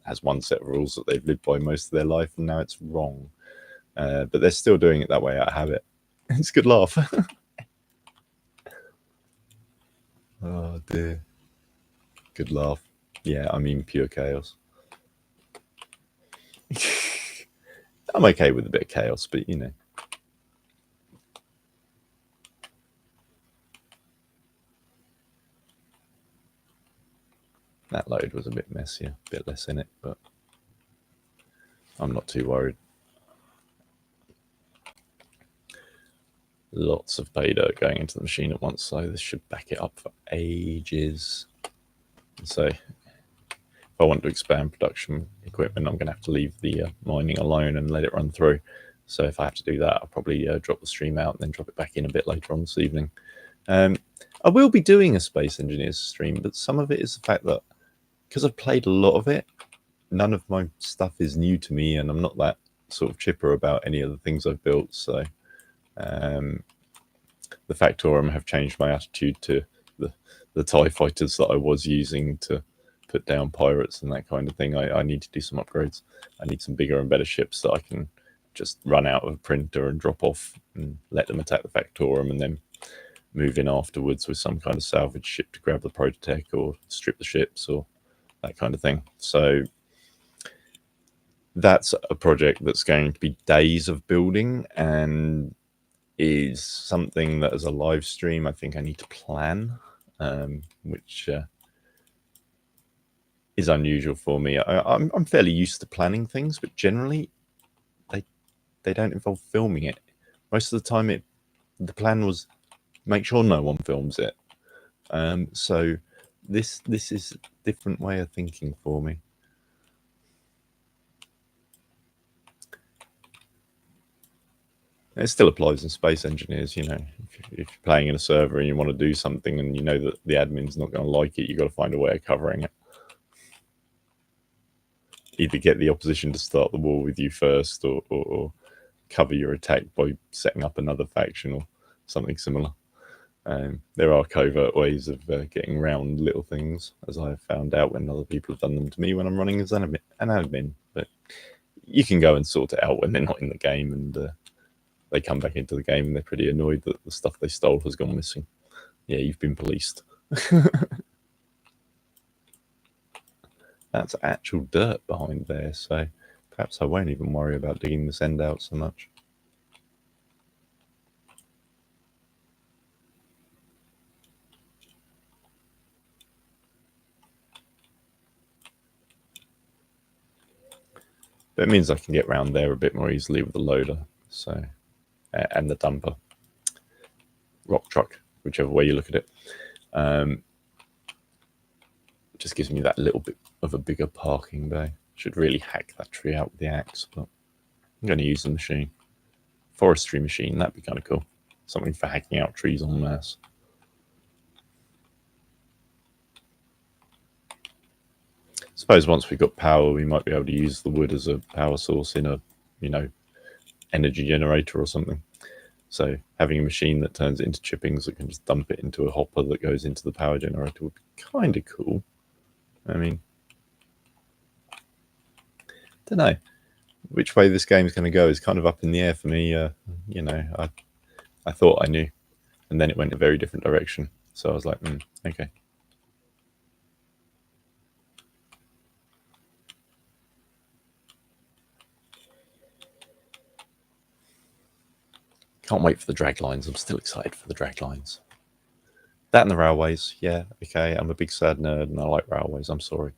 has one set of rules that they've lived by most of their life, and now it's wrong. But they're still doing it that way out of habit. It's a good laugh. Oh dear, good laugh. Yeah, I mean pure chaos. I'm okay with a bit of chaos, but you know. That load was a bit messier, a bit less in it, but I'm not too worried. Lots of pay dirt going into the machine at once, so this should back it up for ages. So if I want to expand production equipment, I'm going to have to leave the mining alone and let it run through. So if I have to do that, I'll probably drop the stream out and then drop it back in a bit later on this evening. I will be doing a Space Engineers stream, but some of it is the fact that because I've played a lot of it, none of my stuff is new to me, and I'm not that sort of chipper about any of the things I've built. So the Factorum have changed my attitude to the TIE fighters that I was using to put down pirates and that kind of thing. I need to do some upgrades. I need some bigger and better ships that I can just run out of a printer and drop off and let them attack the Factorum, and then move in afterwards with some kind of salvage ship to grab the Prototech or strip the ships or that kind of thing. So that's a project that's going to be days of building, and is something that as a live stream I think I need to plan, which is unusual for me. I'm fairly used to planning things, but generally they don't involve filming it. Most of the time the plan was make sure no one films it. So this is a different way of thinking for me. It still applies in space engineers, you know. If you're playing in a server and you want to do something and you know that the admin's not going to like it, you've got to find a way of covering it. Either get the opposition to start the war with you first, or cover your attack by setting up another faction or something similar. There are covert ways of getting around little things, as I have found out when other people have done them to me when I'm running as an admin. But you can go and sort it out when they're not in the game, and they come back into the game and they're pretty annoyed that the stuff they stole has gone missing. Yeah, you've been policed. That's actual dirt behind there, so perhaps I won't even worry about digging this end out so much. But it means I can get around there a bit more easily with the loader, so and the dumper, rock truck, whichever way you look at it. Just gives me that little bit of a bigger parking bay. Should really hack that tree out with the axe, but I'm going to use the machine. Forestry machine, that'd be kind of cool. Something for hacking out trees en masse. I suppose once we've got power, we might be able to use the wood as a power source in a, you know, energy generator or something. So having a machine that turns it into chippings that can just dump it into a hopper that goes into the power generator would be kind of cool. I mean, don't know which way this game is going to go. Is kind of up in the air for me. You know, I thought I knew, and then it went a very different direction. So I was like, okay. Can't wait for the drag lines. I'm still excited for the drag lines. That and the railways, yeah, okay. I'm a big sad nerd and I like railways. I'm sorry,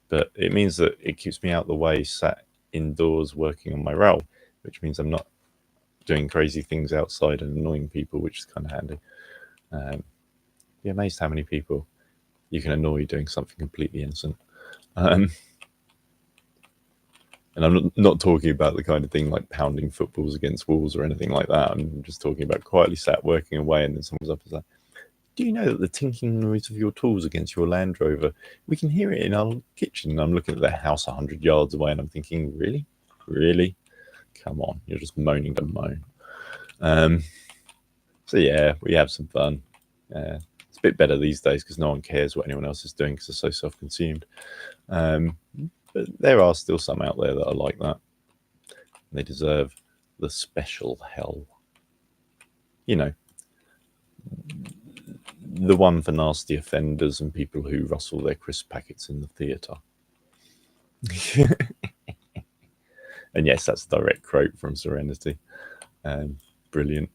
but it means that it keeps me out of the way, sat indoors working on my rail, which means I'm not doing crazy things outside and annoying people, which is kind of handy. Be amazed how many people you can annoy doing something completely innocent. And I'm not talking about the kind of thing like pounding footballs against walls or anything like that. I'm just talking about quietly sat working away, and then someone's up and like, "Do you know that the tinkling noise of your tools against your Land Rover, we can hear it in our kitchen?" And I'm looking at their house 100 yards away, and I'm thinking, really? Come on, you're just moaning to moan. So yeah, we have some fun. It's a bit better these days because no one cares what anyone else is doing because they're so self-consumed. But there are still some out there that are like that. They deserve the special hell. You know, the one for nasty offenders and people who rustle their crisp packets in the theatre. And yes, that's a direct quote from Serenity. Brilliant.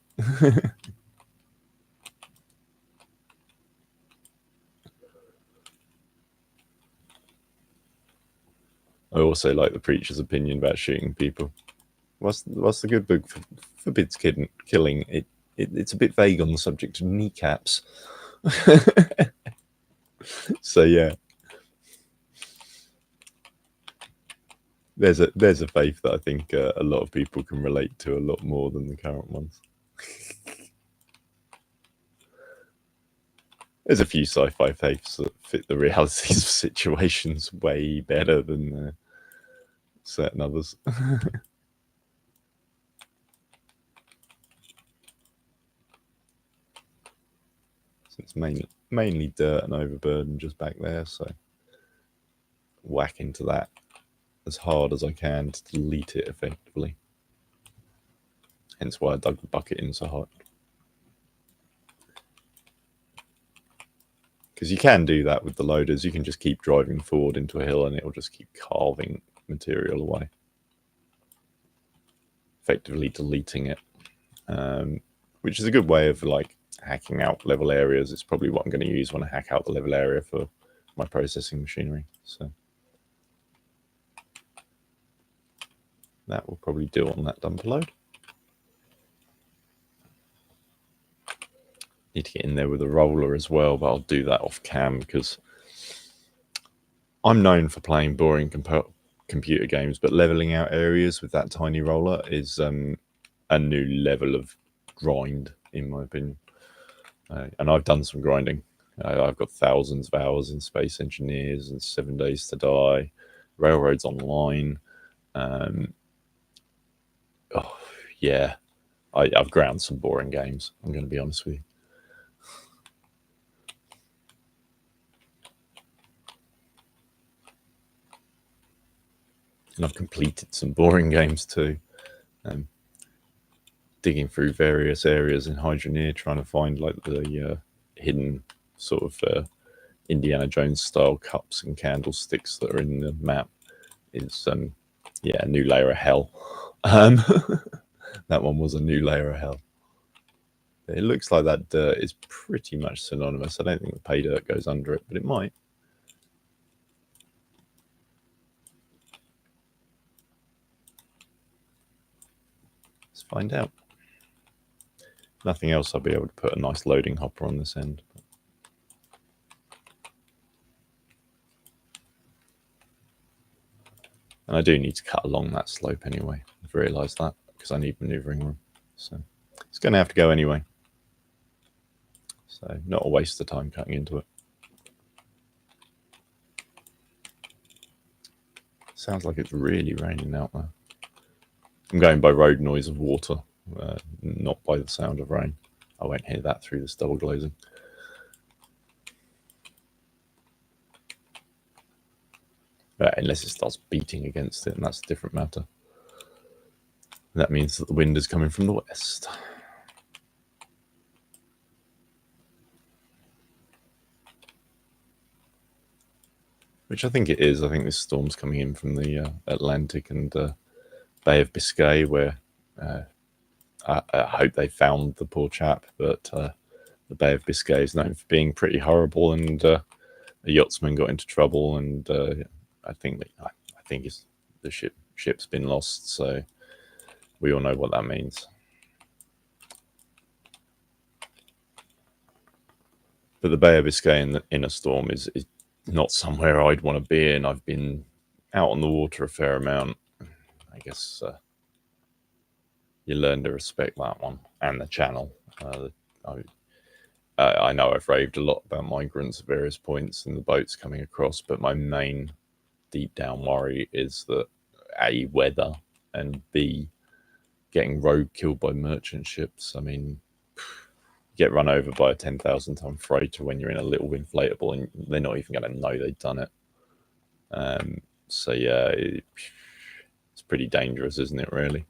I also like the preacher's opinion about shooting people. What's the good book forbids killing? It's a bit vague on the subject of kneecaps. So yeah, there's a faith that I think a lot of people can relate to a lot more than the current ones. There's a few sci-fi faiths that fit the realities of situations way better than certain others. So it's mainly dirt and overburden just back there, so whack into that as hard as I can to delete it effectively. Hence why I dug the bucket in so hard. Because you can do that with the loaders. You can just keep driving forward into a hill and it'll just keep carving material away, effectively deleting it, which is a good way of like hacking out level areas. It's probably what I'm going to use when I hack out the level area for my processing machinery. So that will probably do on that dumper load. Need to get in there with a roller as well, but I'll do that off cam because I'm known for playing boring computer games, but leveling out areas with that tiny roller is a new level of grind, in my opinion. And I've done some grinding. I've got thousands of hours in Space Engineers and 7 Days to Die, Railroads Online. Oh, yeah. I've ground some boring games, I'm going to be honest with you. And I've completed some boring games too. Digging through various areas in Hydroneer, trying to find like the hidden sort of Indiana Jones style cups and candlesticks that are in the map is yeah, a new layer of hell. That one was a new layer of hell. It looks like that dirt is pretty much synonymous. I don't think the pay dirt goes under it, but it might. Let's find out. Nothing else, I'll be able to put a nice loading hopper on this end. And I do need to cut along that slope anyway. I've realised that because I need manoeuvring room. So it's going to have to go anyway. So not a waste of time cutting into it. Sounds like it's really raining out there. I'm going by road noise of water, not by the sound of rain. I won't hear that through this double glazing. Unless it starts beating against it, and that's a different matter. That means that the wind is coming from the west. Which I think it is. I think this storm's coming in from the Atlantic and Bay of Biscay, where I hope they found the poor chap, but the Bay of Biscay is known for being pretty horrible, and a yachtsman got into trouble, and I think the ship's been lost, so we all know what that means. But the Bay of Biscay in a storm is not somewhere I'd want to be in. I've been out on the water a fair amount. I guess you learn to respect that one and the channel. I know I've raved a lot about migrants at various points and the boats coming across, but my main deep down worry is that A, weather, and B, getting rogue killed by merchant ships. I mean, get run over by a 10,000 ton freighter when you're in a little inflatable and they're not even going to know they've done it. So yeah, it's pretty dangerous, isn't it, really?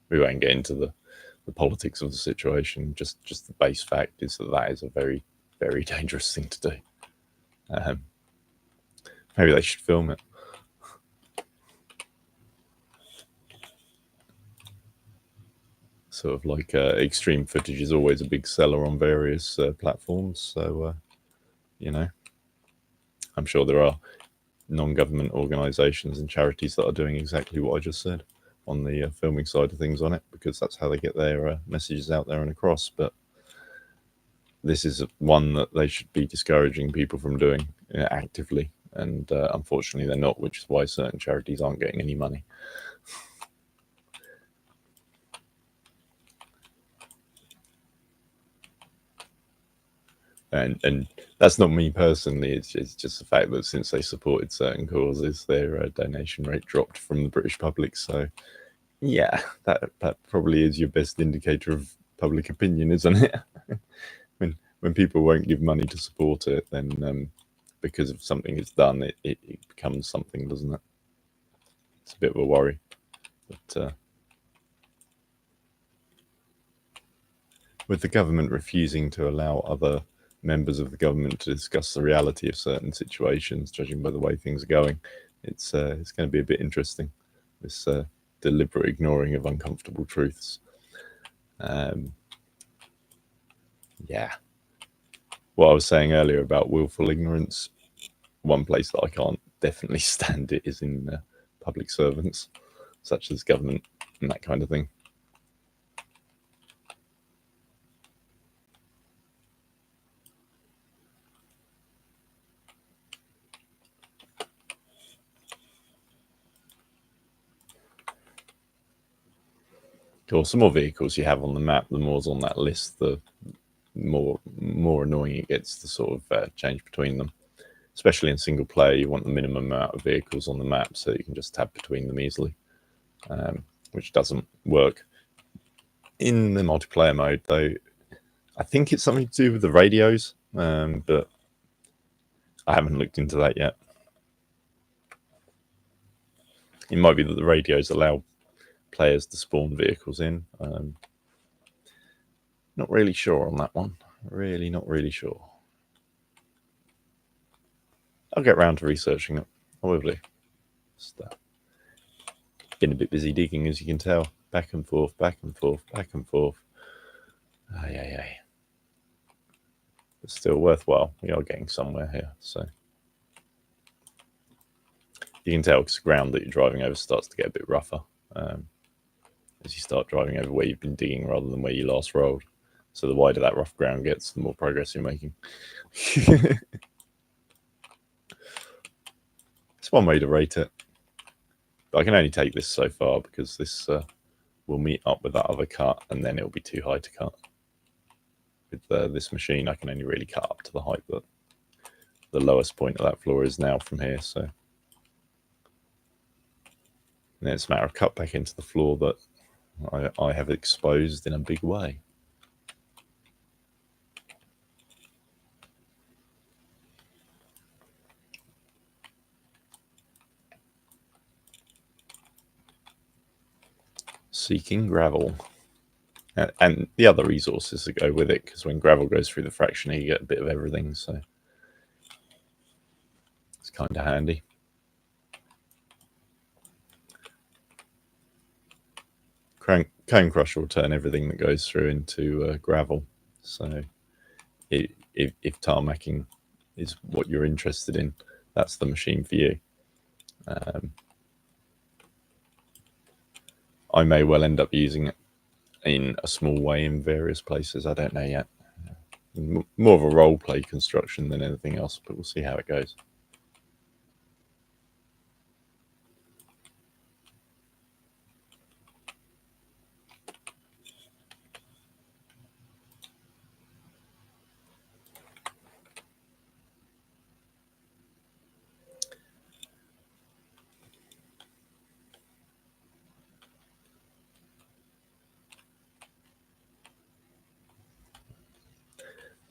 We won't get into the politics of the situation. Just the base fact is that is a very, very dangerous thing to do. Maybe they should film it. Sort of like extreme footage is always a big seller on various platforms. So, you know, I'm sure there are non-government organisations and charities that are doing exactly what I just said on the filming side of things on it, because that's how they get their messages out there and across. But this is one that they should be discouraging people from doing actively. And unfortunately, they're not, which is why certain charities aren't getting any money. And that's not me personally. It's just the fact that since they supported certain causes, their donation rate dropped from the British public. So, yeah, that probably is your best indicator of public opinion, isn't it? when people won't give money to support it, then because of something is done, it becomes something, doesn't it? It's a bit of a worry. But with the government refusing to allow other members of the government to discuss the reality of certain situations, judging by the way things are going, it's going to be a bit interesting, this deliberate ignoring of uncomfortable truths. Yeah. What I was saying earlier about willful ignorance, one place that I can't definitely stand it is in public servants, such as government and that kind of thing. Of course, the more vehicles you have on the map, the more's on that list, the more annoying it gets to sort of change between them. Especially in single player, you want the minimum amount of vehicles on the map so you can just tab between them easily, which doesn't work in the multiplayer mode, though. I think it's something to do with the radios, but I haven't looked into that yet. It might be that the radios allow players to spawn vehicles in. Not really sure on that one. Really not really sure. I'll get round to researching it. I will do. Just been a bit busy digging, as you can tell. Back and forth, back and forth, back and forth. Aye. But still worthwhile. We are getting somewhere here, so you can tell because the ground that you're driving over starts to get a bit rougher as you start driving over where you've been digging rather than where you last rolled. So the wider that rough ground gets, the more progress you're making. It's one way to rate it. But I can only take this so far because this will meet up with that other cut and then it'll be too high to cut. With this machine, I can only really cut up to the height that the lowest point of that floor is now from here. So and then it's a matter of cut back into the floor that I have exposed in a big way. Seeking gravel. And the other resources that go with it, because when gravel goes through the fractioner, you get a bit of everything, so it's kind of handy. Cone crusher will turn everything that goes through into gravel, so if tarmacking is what you're interested in, that's the machine for you. I may well end up using it in a small way in various places. I don't know yet. More of a role play construction than anything else, but we'll see how it goes.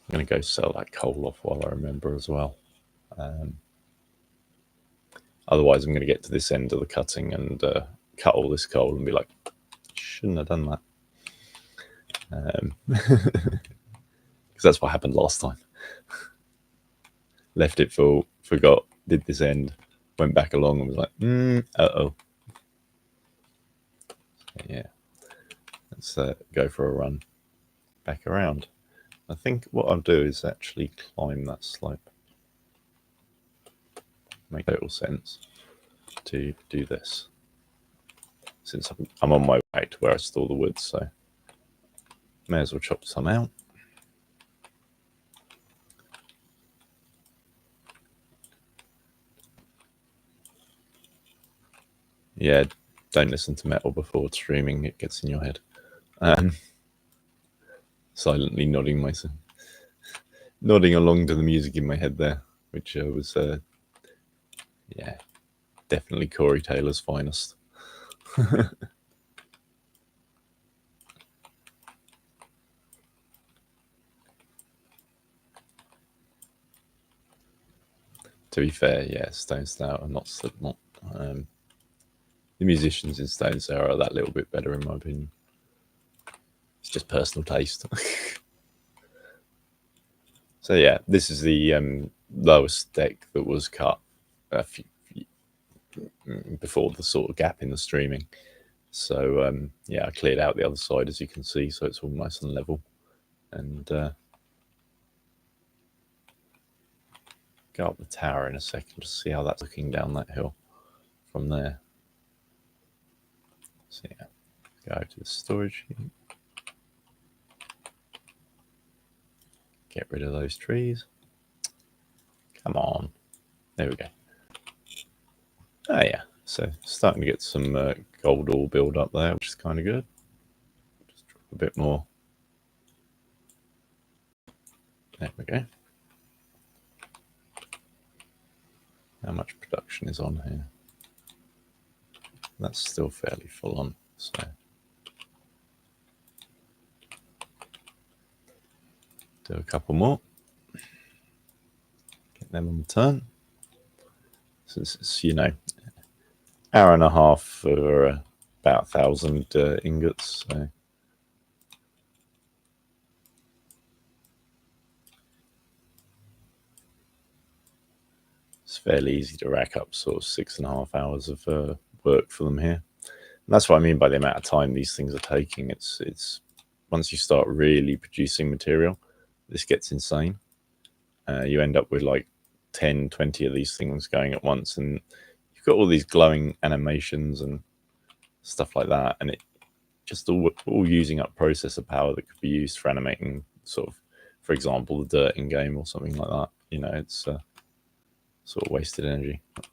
I'm going to go sell that coal off while I remember as well. Otherwise, I'm going to get to this end of the cutting and cut all this coal and be like, shouldn't have done that. Because that's what happened last time. Left it full, forgot, did this end, went back along and was like, uh-oh. Yeah, let's go for a run back around. I think what I'll do is actually climb that slope. Make total sense to do this, since I'm on my way to where I store the wood, so may as well chop some out. Yeah, don't listen to metal before streaming, it gets in your head. Silently nodding along to the music in my head there, which was yeah, definitely Corey Taylor's finest. To be fair, yeah, Stone Sour and not Slipknot. The musicians in Stone Sour are that little bit better in my opinion. It's just personal taste. So yeah, this is the lowest deck that was cut before the sort of gap in the streaming. So yeah, I cleared out the other side, as you can see, so it's all nice and level. And go up the tower in a second to see how that's looking down that hill from there. So yeah, go to the storage heap. Get rid of those trees. Come on. There we go. Oh yeah, so starting to get some gold ore build up there, which is kind of good. Just drop a bit more. There we go. How much production is on here? That's still fairly full on, so do a couple more. Get them on the turn. Since it's, you know, hour and a half for about 1,000 ingots, so it's fairly easy to rack up sort of 6.5 hours of work for them here. And that's what I mean by the amount of time these things are taking. It's once you start really producing material, this gets insane. You end up with like 10, 20 of these things going at once, and you've got all these glowing animations and stuff like that, and it just all using up processor power that could be used for animating sort of, for example, the dirt in game or something like that. You know, it's sort of wasted energy. You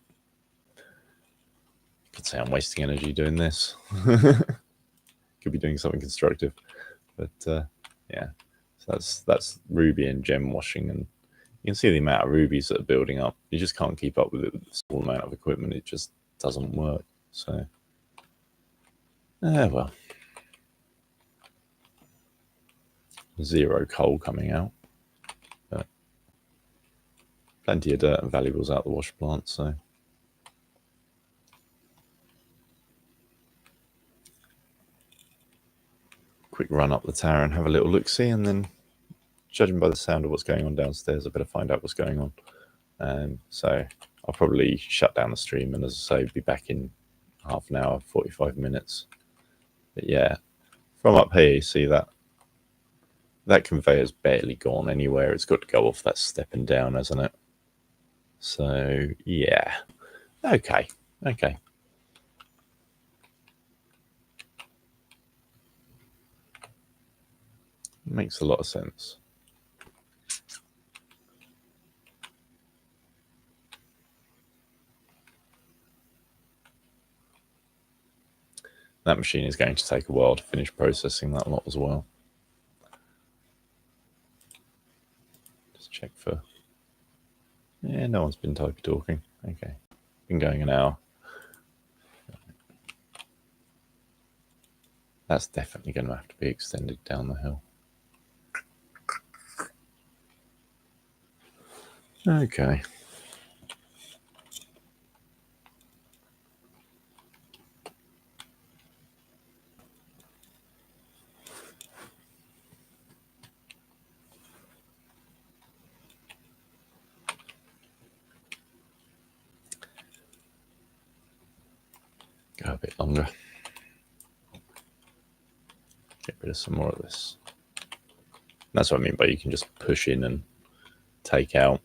could say I'm wasting energy doing this. Could be doing something constructive, but yeah. So that's ruby and gem washing, and you can see the amount of rubies that are building up. You just can't keep up with it with the small amount of equipment. It just doesn't work. So, well, 0 coal coming out, but plenty of dirt and valuables out the wash plant. So, quick run up the tower and have a little look-see, and then, judging by the sound of what's going on downstairs, I better find out what's going on. So I'll probably shut down the stream, and as I say, be back in half an hour, 45 minutes. But yeah, from up here, you see that conveyor's barely gone anywhere. It's got to go off that stepping down, hasn't it? So yeah, okay. Makes a lot of sense. That machine is going to take a while to finish processing that lot as well. Just check for... Yeah, no one's been typey talking. Okay. Been going an hour. That's definitely going to have to be extended down the hill. Okay. Go a bit longer. Get rid of some more of this. That's what I mean by you can just push in and take out.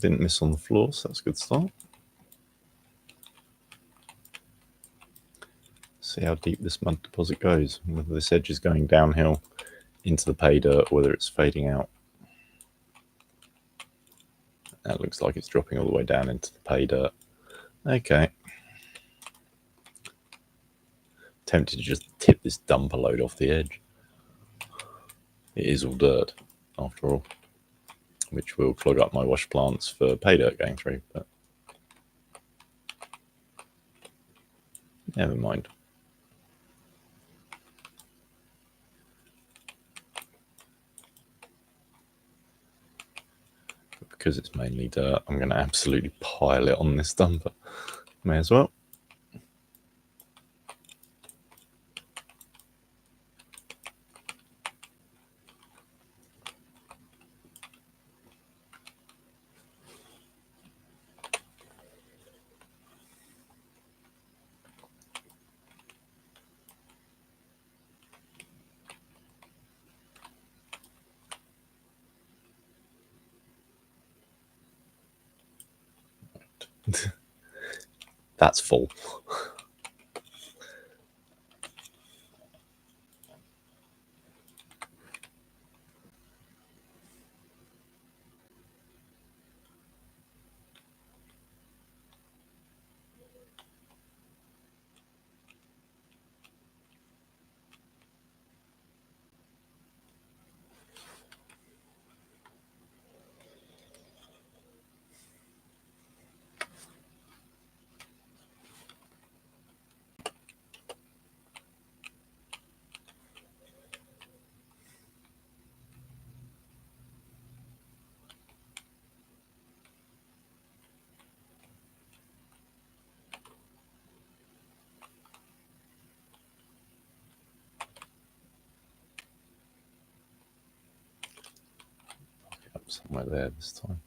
Didn't miss on the floor, so that's a good start. See how deep this mud deposit goes, whether this edge is going downhill into the pay dirt or whether it's fading out. That looks like it's dropping all the way down into the pay dirt. Okay. tempted to just tip this dumper load off the edge. It is all dirt, after all, which will clog up my wash plants for pay dirt going through, but never mind. But because it's mainly dirt, I'm going to absolutely pile it on this dumper. May as well. That's full. Up somewhere there this time.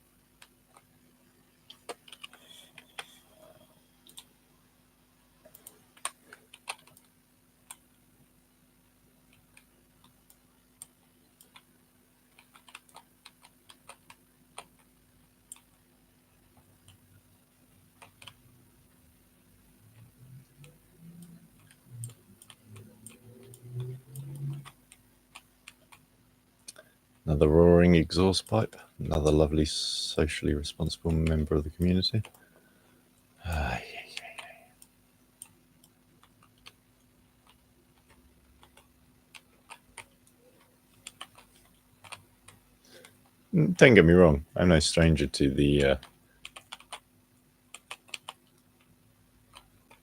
Another roaring exhaust pipe. Another lovely socially responsible member of the community. Don't get me wrong, I'm no stranger to the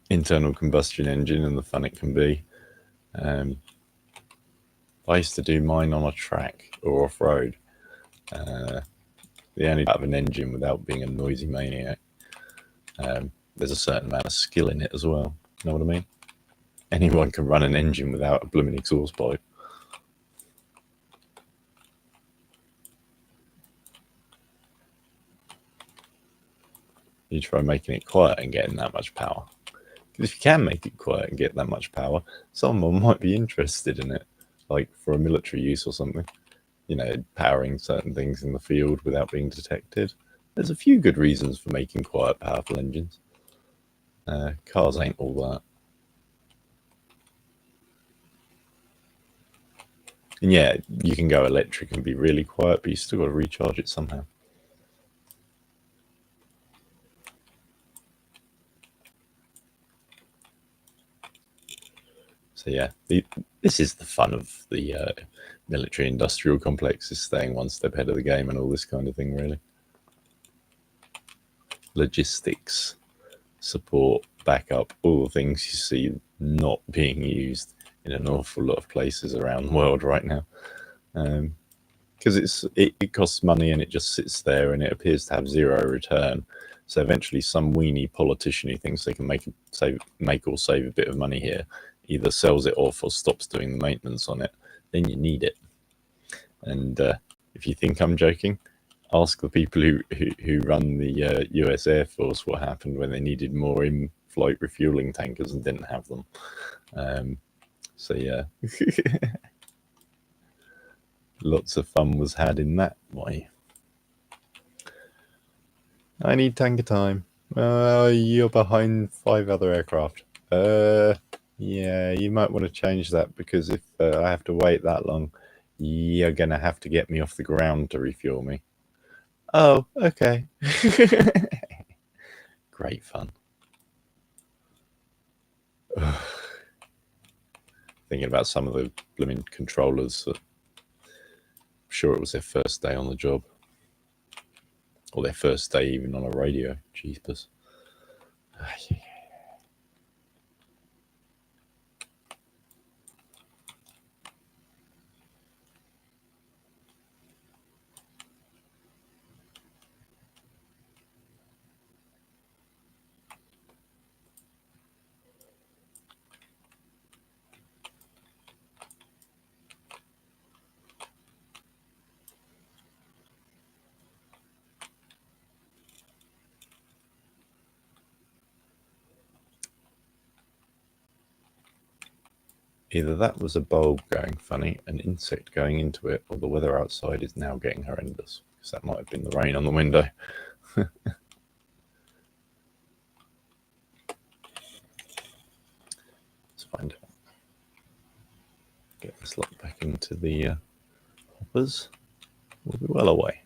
internal combustion engine and the fun it can be. I used to do mine on a track or off-road. The only part of an engine without being a noisy maniac. There's a certain amount of skill in it as well. You know what I mean? Anyone can run an engine without a blooming exhaust pipe. You try making it quiet and getting that much power. Because if you can make it quiet and get that much power, someone might be interested in it, like for a military use or something. You know, powering certain things in the field without being detected. There's a few good reasons for making quiet, powerful engines. Cars ain't all that. And yeah, you can go electric and be really quiet, but you still got to recharge it somehow. So yeah, this is the fun of the military industrial complex, is staying one step ahead of the game and all this kind of thing, really. Logistics, support, backup, all the things you see not being used in an awful lot of places around the world right now. Because it costs money and it just sits there and it appears to have zero return. So eventually some weenie politician who thinks they can make or save a bit of money here either sells it off or stops doing the maintenance on it. Then you need it. And if you think I'm joking, ask the people who run the US Air Force what happened when they needed more in-flight refueling tankers and didn't have them. So yeah. Lots of fun was had in that way. I need tanker time. You're behind 5 other aircraft. Yeah, you might want to change that, because if I have to wait that long, you're going to have to get me off the ground to refuel me. Oh, okay. Great fun. thinking about some of the blooming controllers. I'm sure it was their first day on the job. Or their first day even on a radio. Jeepers. Either that was a bulb going funny, an insect going into it, or the weather outside is now getting horrendous. Because that might have been the rain on the window. Let's find out. Get this lot back into the hoppers. We'll be well away.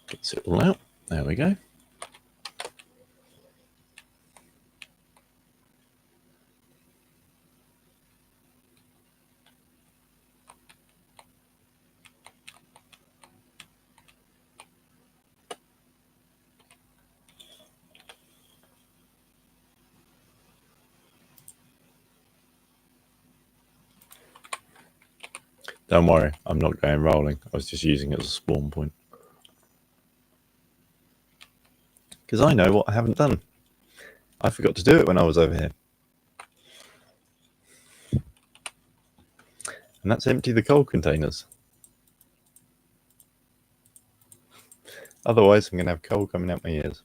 Gets it all out. There we go. Don't worry, I'm not going rolling. I was just using it as a spawn point. Because I know what I haven't done. I forgot to do it when I was over here. And that's empty the coal containers. Otherwise, I'm going to have coal coming out my ears.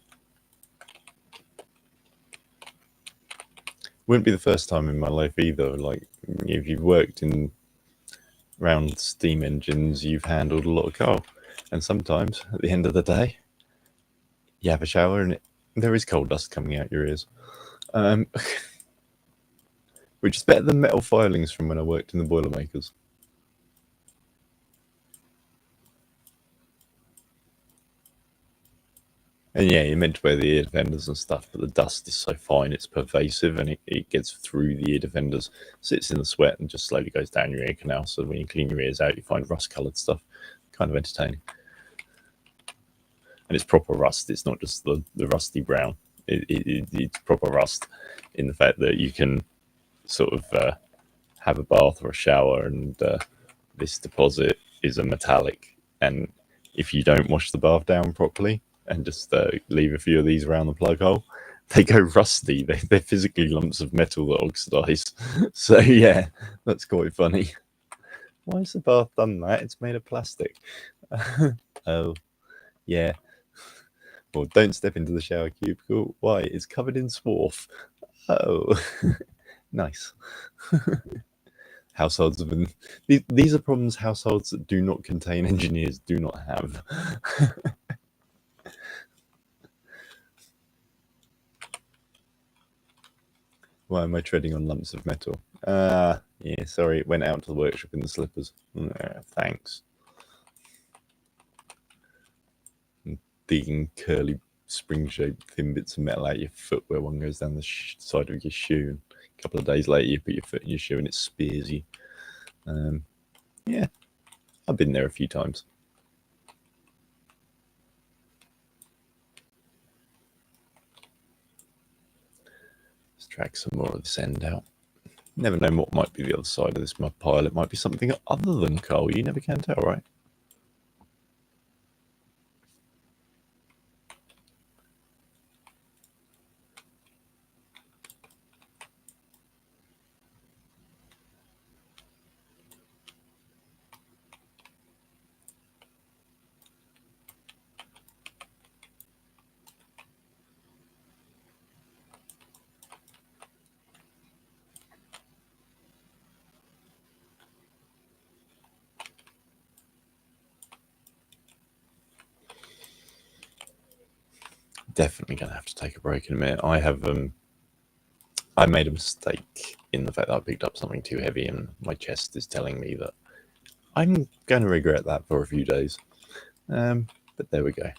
Wouldn't be the first time in my life either. Like, if you've worked in around steam engines, you've handled a lot of coal. And sometimes, at the end of the day, you have a shower and there is coal dust coming out your ears. Which is better than metal filings from when I worked in the Boilermakers. And yeah, you're meant to wear the ear defenders and stuff, but the dust is so fine, it's pervasive, and it gets through the ear defenders, sits in the sweat, and just slowly goes down your ear canal. So when you clean your ears out, you find rust-coloured stuff. Kind of entertaining. And it's proper rust. It's not just the rusty brown. It's proper rust in the fact that you can sort of have a bath or a shower, and this deposit is a metallic. And if you don't wash the bath down properly, and just leave a few of these around the plug hole, they go rusty. They're physically lumps of metal that oxidize. So yeah, that's quite funny. Why has the bath done that? It's made of plastic. Oh, yeah. Well, don't step into the shower cubicle. Why? It's covered in swarf. Oh, nice. Households have been... These are problems households that do not contain engineers do not have. Why am I treading on lumps of metal? Yeah, sorry, it went out to the workshop in the slippers. Thanks. I'm digging curly, spring-shaped thin bits of metal out your foot where one goes down the side of your shoe. And a couple of days later, you put your foot in your shoe and it spears you. Yeah, I've been there a few times. Let's drag some more of this end out. Never know what might be the other side of this mud pile. It might be something other than coal. You never can tell, right? definitely going to have to take a break in a minute. I made a mistake in the fact that I picked up something too heavy, and my chest is telling me that I'm going to regret that for a few days. But there we go.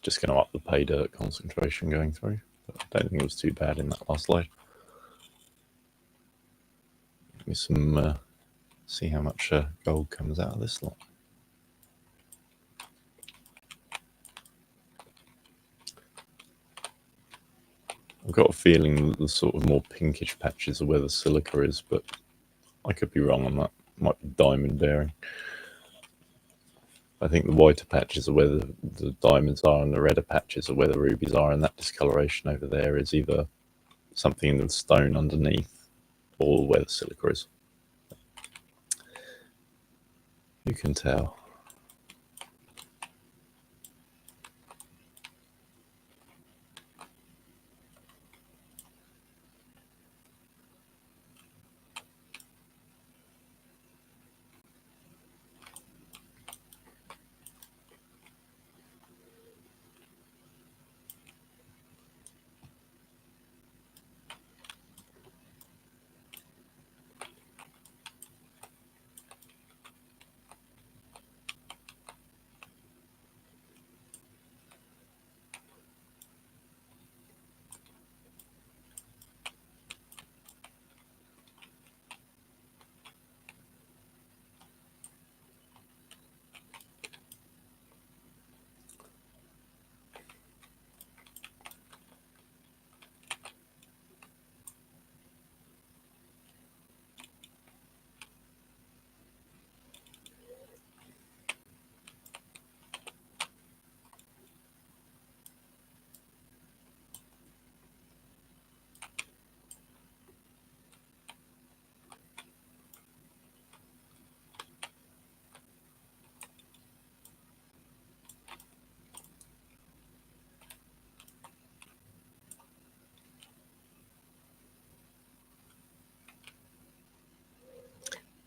Just going to up the pay dirt concentration going through. But I don't think it was too bad in that last load. Give me some, see how much gold comes out of this lot. I've got a feeling that the sort of more pinkish patches are where the silica is, but I could be wrong on that. Might be diamond bearing. I think the whiter patches are where the diamonds are, and the redder patches are where the rubies are, and that discoloration over there is either something in the stone underneath or where the silica is. You can tell.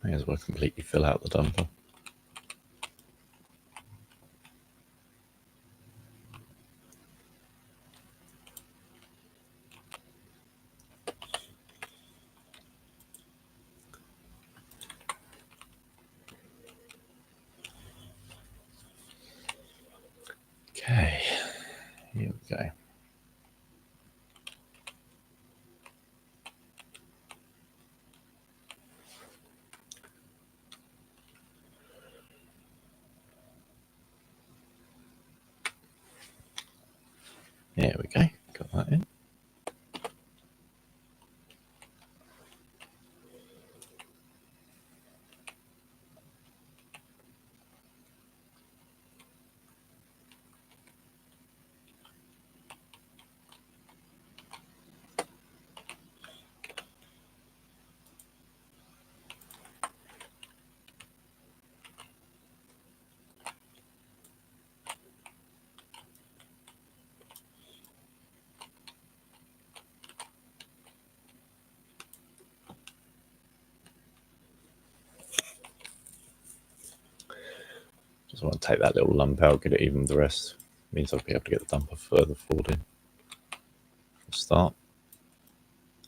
May as well completely fill out the dumper. Okay, here we go. Just want to take that little lump out, get it even with the rest. Means I'll be able to get the dumper further forward in. Start.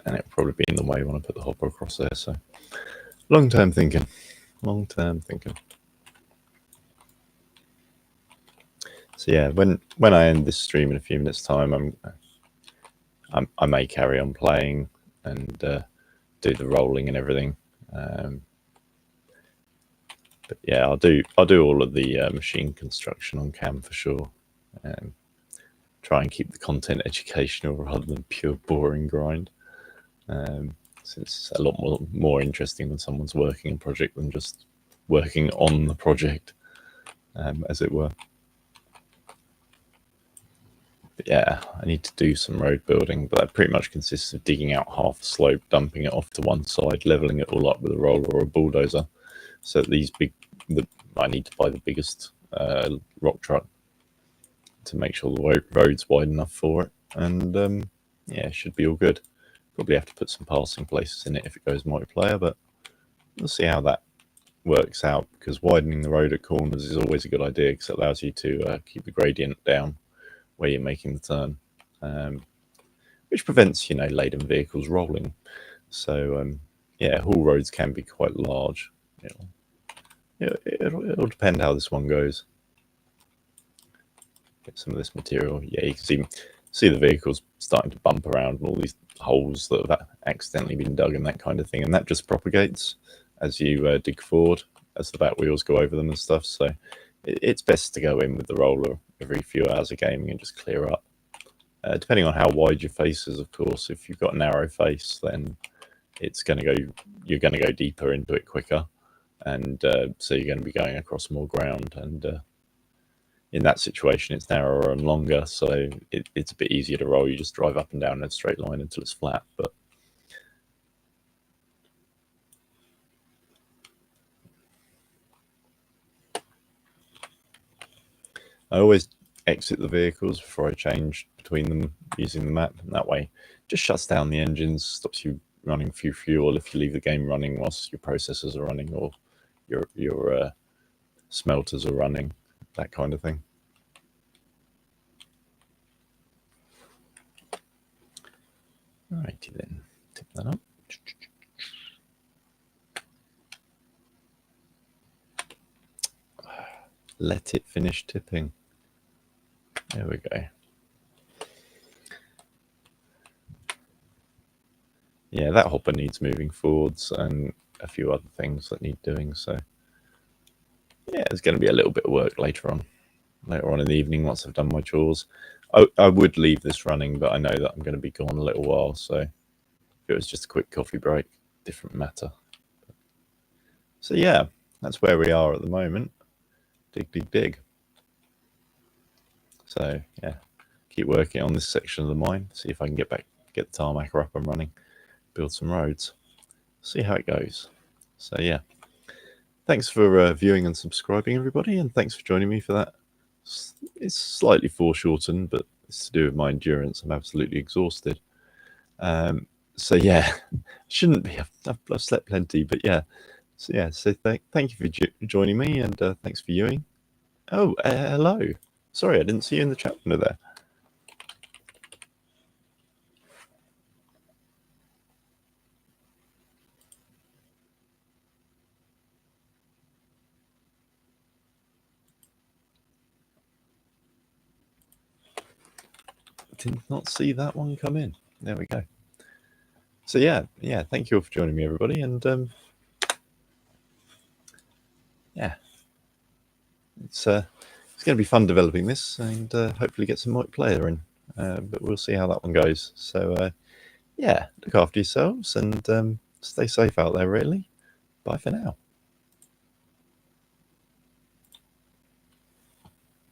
And it'll probably be in the way when I put the hopper across there. So long-term thinking. Long-term thinking. So yeah, when I end this stream in a few minutes' time, I may carry on playing and do the rolling and everything. But yeah, I'll do all of the machine construction on cam for sure. Try and keep the content educational rather than pure boring grind. Since it's a lot more interesting when someone's working a project than just working on the project, as it were. But yeah, I need to do some road building, but that pretty much consists of digging out half the slope, dumping it off to one side, leveling it all up with a roller or a bulldozer. So these I need to buy the biggest rock truck to make sure the road's wide enough for it, and yeah, it should be all good. Probably have to put some passing places in it if it goes multiplayer, but we'll see how that works out, because widening the road at corners is always a good idea because it allows you to keep the gradient down where you're making the turn, which prevents, laden vehicles rolling. So yeah, haul roads can be quite large. It'll depend how this one goes. Get some of this material. Yeah, you can see the vehicles starting to bump around and all these holes that have accidentally been dug and that kind of thing, and that just propagates as you dig forward, as the back wheels go over them and stuff. So it's best to go in with the roller every few hours of gaming and just clear up. Depending on how wide your face is, of course. If you've got a narrow face, then you're going to go deeper into it quicker, and so you're going to be going across more ground, and in that situation it's narrower and longer, so it's a bit easier to roll. You just drive up and down in a straight line until it's flat. But I always exit the vehicles before I change between them using the map, and that way it just shuts down the engines, stops you running through fuel if you leave the game running whilst your processors are running or your smelters are running, that kind of thing. Alrighty then, tip that up. Let it finish tipping. There we go. Yeah, that hopper needs moving forwards and a few other things that need doing. So yeah, it's going to be a little bit of work later on in the evening once I've done my chores. I would leave this running, but I know that I'm going to be gone a little while. So if it was just a quick coffee break, different matter. So yeah, that's where we are at the moment. Dig. So yeah, keep working on this section of the mine. See if I can get the tarmac up and running, build some roads, see how it goes. So yeah, thanks for viewing and subscribing, everybody, and thanks for joining me for that. It's slightly foreshortened, but it's to do with my endurance. I'm absolutely exhausted. So yeah, shouldn't be. I've slept plenty, but yeah. So yeah, so thank you for joining me, and thanks for viewing. Oh, hello. Sorry, I didn't see you in the chat window there. Did not see that one come in. There we go. So yeah, thank you all for joining me, everybody, and yeah, it's going to be fun developing this, and hopefully get some multiplayer in. But we'll see how that one goes. So yeah, look after yourselves and stay safe out there. Really, bye for now.